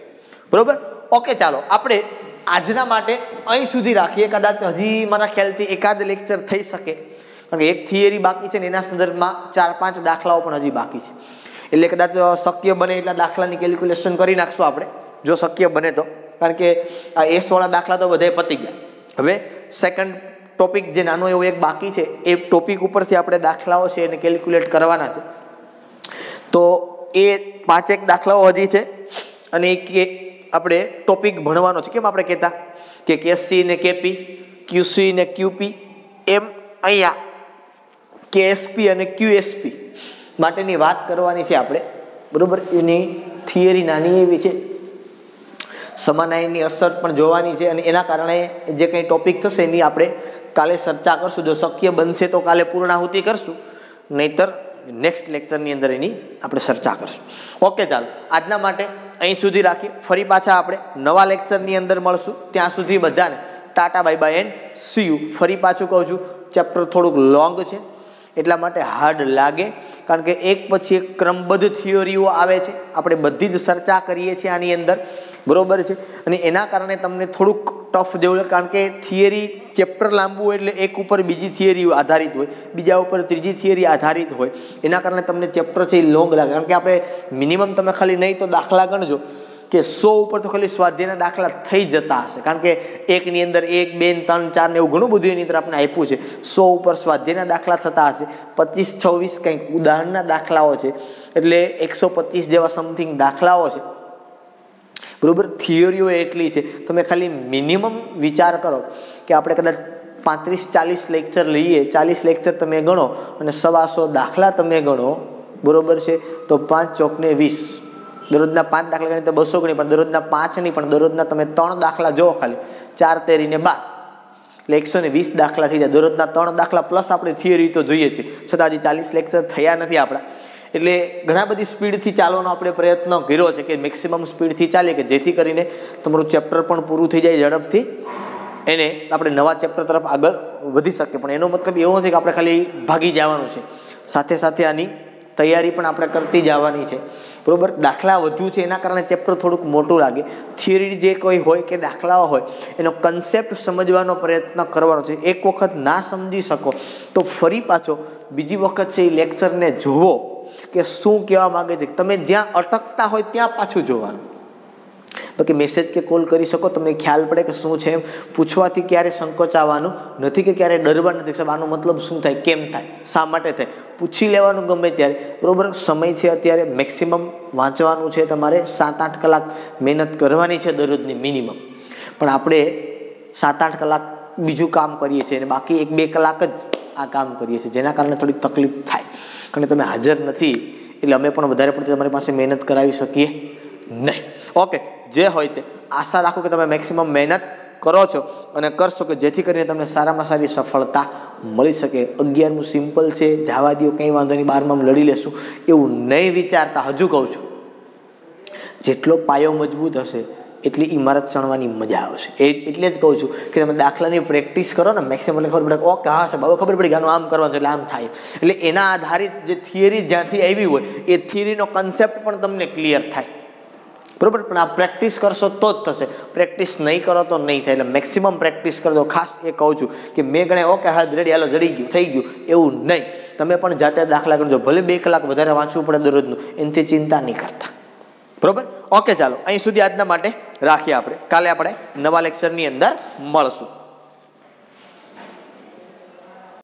બરોબર ઓકે ચાલો આપણે આજના માટે અહીં સુધી રાખીએ કદાચ હજી મારા ખ્યાલથી એકાદ લેક્ચર થઈ શકે કારણ કે એક થિયરી બાકી છે ને એના સંદર્ભમાં 4-5 દાખલાઓ પણ હજી બાકી છે એટલે કદાચ શક્ય બને એટલા દાખલાની કેલ્ક્યુલેશન કરી નાખશું આપણે જો શક્ય બને તો કારણ કે આ S વાળા દાખલા તો બધાય પતી ગયા હવે સેકન્ડ ટોપિક જે નાનો એવો એક બાકી છે એ ટોપિક ઉપરથી આપણે દાખલાઓ છે એને કેલ્ક્યુલેટ કરવાના છે તો એ 5-1 દાખલાઓ હજી છે અને કે આપણે ટોપિક ભણવાનો છે કેમ આપણે કહેતા કે KC ને KP QC ને QP એમ અહીંયા KSP અને QSP માટેની વાત કરવાની છે આપણે બરોબર એની થિયરી નાની એવી છે સમાનાયનની અસર પણ જોવાની છે અને એના કારણે જે કંઈ ટોપિક થશે એની આપણે કાલે ચર્ચા કરશું જો શક્ય બનશે તો કાલે પૂર્ણાહુતિ કરશું નહીતર નેક્સ્ટ લેક્ચરની અંદર એની આપણે ચર્ચા કરશું ઓકે ચાલો આજના માટે અહીં સુધી રાખીએ ફરી પાછા આપણે નવા લેક્ચરની અંદર મળશું ત્યાં સુધી બધાને Tata bye bye and C you ફરી પાછું કહું છું ચેપ્ટર થોડુંક લોંગ છે એટલા માટે હાર્ડ લાગે, કારણ કે એક પછી એક ક્રમબદ્ધ થિયરીઓ આવે છે, આપણે બધી જ ચર્ચા કરીએ છીએ આની અંદર, બરોબર છે, અને એના કારણે તમને થોડુંક ટફ જેવું લાગે, કારણ કે થિયરી ચેપ્ટર લાંબુ હોય એટલે એક ઉપર બીજી થિયરી આધારિત હોય, બીજા ઉપર ત્રીજી થિયરી આધારિત હોય, એના કારણે તમને ચેપ્ટર છે એ લોંગ લાગે. કારણ કે આપણે મિનિમમ તમે ખાલી નહીં તો દાખલા ગણજો કે 100 ઉપર તો ખાલી સ્વાધ્યાયના દાખલા થઈ જતા હશે, કારણ કે એકની અંદર 1, 2, 3, 4 ને એવું ઘણું બધું એની અંદર આપણે આપ્યું છે. 100 ઉપર સ્વાધ્યાયના દાખલા થતા હશે, 25, 26 કંઈક ઉદાહરણના દાખલાઓ છે, એટલે 125 જેવા સમથિંગ દાખલાઓ છે, બરોબર. થિયરીઓ એટલી છે, તમે ખાલી મિનિમમ વિચાર કરો કે આપણે કદાચ 35-40 લેક્ચર લઈએ, 40 લેક્ચર તમે ગણો અને 125 દાખલા તમે ગણો, બરોબર છે, તો 5 ચોક ને 20, દરરોજના 5 દાખલા ગણીએ તો 200 ગણી, પણ દરરોજના 5 નહીં, પણ દરરોજના તમે 3 દાખલા જો ખાલી 4 તેરીને 12 એટલે 120 દાખલા થઈ જાય. દરરોજના 3 દાખલા પ્લસ આપણે થિયરી તો જોઈએ છે, છતાં હજી 40 લેક્ચર થયા નથી આપણા, એટલે ઘણા બધી સ્પીડથી ચાલવાનો આપણે પ્રયત્ન કર્યો છે કે મેક્સિમમ સ્પીડથી ચાલીએ કે જેથી કરીને તમારું ચેપ્ટર પણ પૂરું થઈ જાય ઝડપથી, એને આપણે નવા ચેપ્ટર તરફ આગળ વધી શકીએ. પણ એનો મતલબ એવો નથી કે આપણે ખાલી ભાગી જવાનું છે, સાથે સાથે આની તૈયારી પણ આપણે કરતી જવાની છે, બરોબર. દાખલા વધુ છે એના કારણે ચેપ્ટર થોડુંક મોટું લાગે. થિયરી જે કોઈ હોય કે દાખલાઓ હોય એનો કન્સેપ્ટ સમજવાનો પ્રયત્ન કરવાનો છે. એક વખત ના સમજી શકો તો ફરી પાછો બીજી વખત છે એ લેક્ચરને જોવો કે શું કહેવા માગે છે. તમે જ્યાં અટકતા હોય ત્યાં પાછું જોવાનું, બાકી મેસેજ કે કોલ કરી શકો, તમને ખ્યાલ પડે કે શું છે. એમ પૂછવાથી ક્યારે સંકોચાવાનું નથી કે ક્યારે ડરવાનું નથી, સાહેબ આનો મતલબ શું થાય, કેમ થાય, શા માટે થાય, પૂછી લેવાનું ગમે ત્યારે, બરોબર. સમય છે અત્યારે મેક્સિમમ વાંચવાનું છે, તમારે 7-8 કલાક મહેનત કરવાની છે દરરોજની મિનિમમ, પણ આપણે 7-8 કલાક બીજું કામ કરીએ છીએ અને બાકી 1-2 કલાક જ આ કામ કરીએ છીએ, જેના કારણે થોડીક તકલીફ થાય, કારણ કે તમે હાજર નથી એટલે અમે પણ વધારે પડતી તમારી પાસે મહેનત કરાવી શકીએ નહીં. ઓકે, જે હોય તે આશા રાખો કે તમે મેક્સિમમ મહેનત કરો છો અને કરશો કે જેથી કરીને તમને સારામાં સારી સફળતા મળી શકે. 11મું સિમ્પલ છે, જવા દો, કંઈ વાંધો નહીં, 12માં લડી લેશું એવું નહીં વિચારતા. હજુ કહું છું, જેટલો પાયો મજબૂત હશે એટલી ઇમારત ચણવાની મજા આવશે. એટલે જ કહું છું કે તમે દાખલાની પ્રેક્ટિસ કરો ને મેક્સિમમ, ખબર પડે ઓકે હા સાહેબ હવે ખબર પડી કે આનું આમ કરવાનું છે એટલે આમ થાય, એટલે એના આધારિત જે થિયરી જ્યાંથી આવી હોય એ થિયરીનો કન્સેપ્ટ પણ તમને ક્લિયર થાય, બરોબર. પણ આ પ્રેક્ટિસ કરશો તો જ થશે, પ્રેક્ટિસ નહીં કરો તો નહીં થાય. એટલે મેક્સિમમ પ્રેક્ટિસ કરજો. ખાસ એ કહું છું કે મેં ગણે ઓકે હા રેડી હાલો જડી ગયું થઈ ગયું એવું નહીં, તમે પણ જાતે દાખલા કરજો, ભલે 2 કલાક વધારે વાંચવું પડે દરરોજનું, એનાથી ચિંતા નહીં કરતા, બરોબર. ઓકે ચાલો અહીં સુધી આજના માટે રાખીએ. આપણે કાલે આપણે નવા લેક્ચરની અંદર મળશું.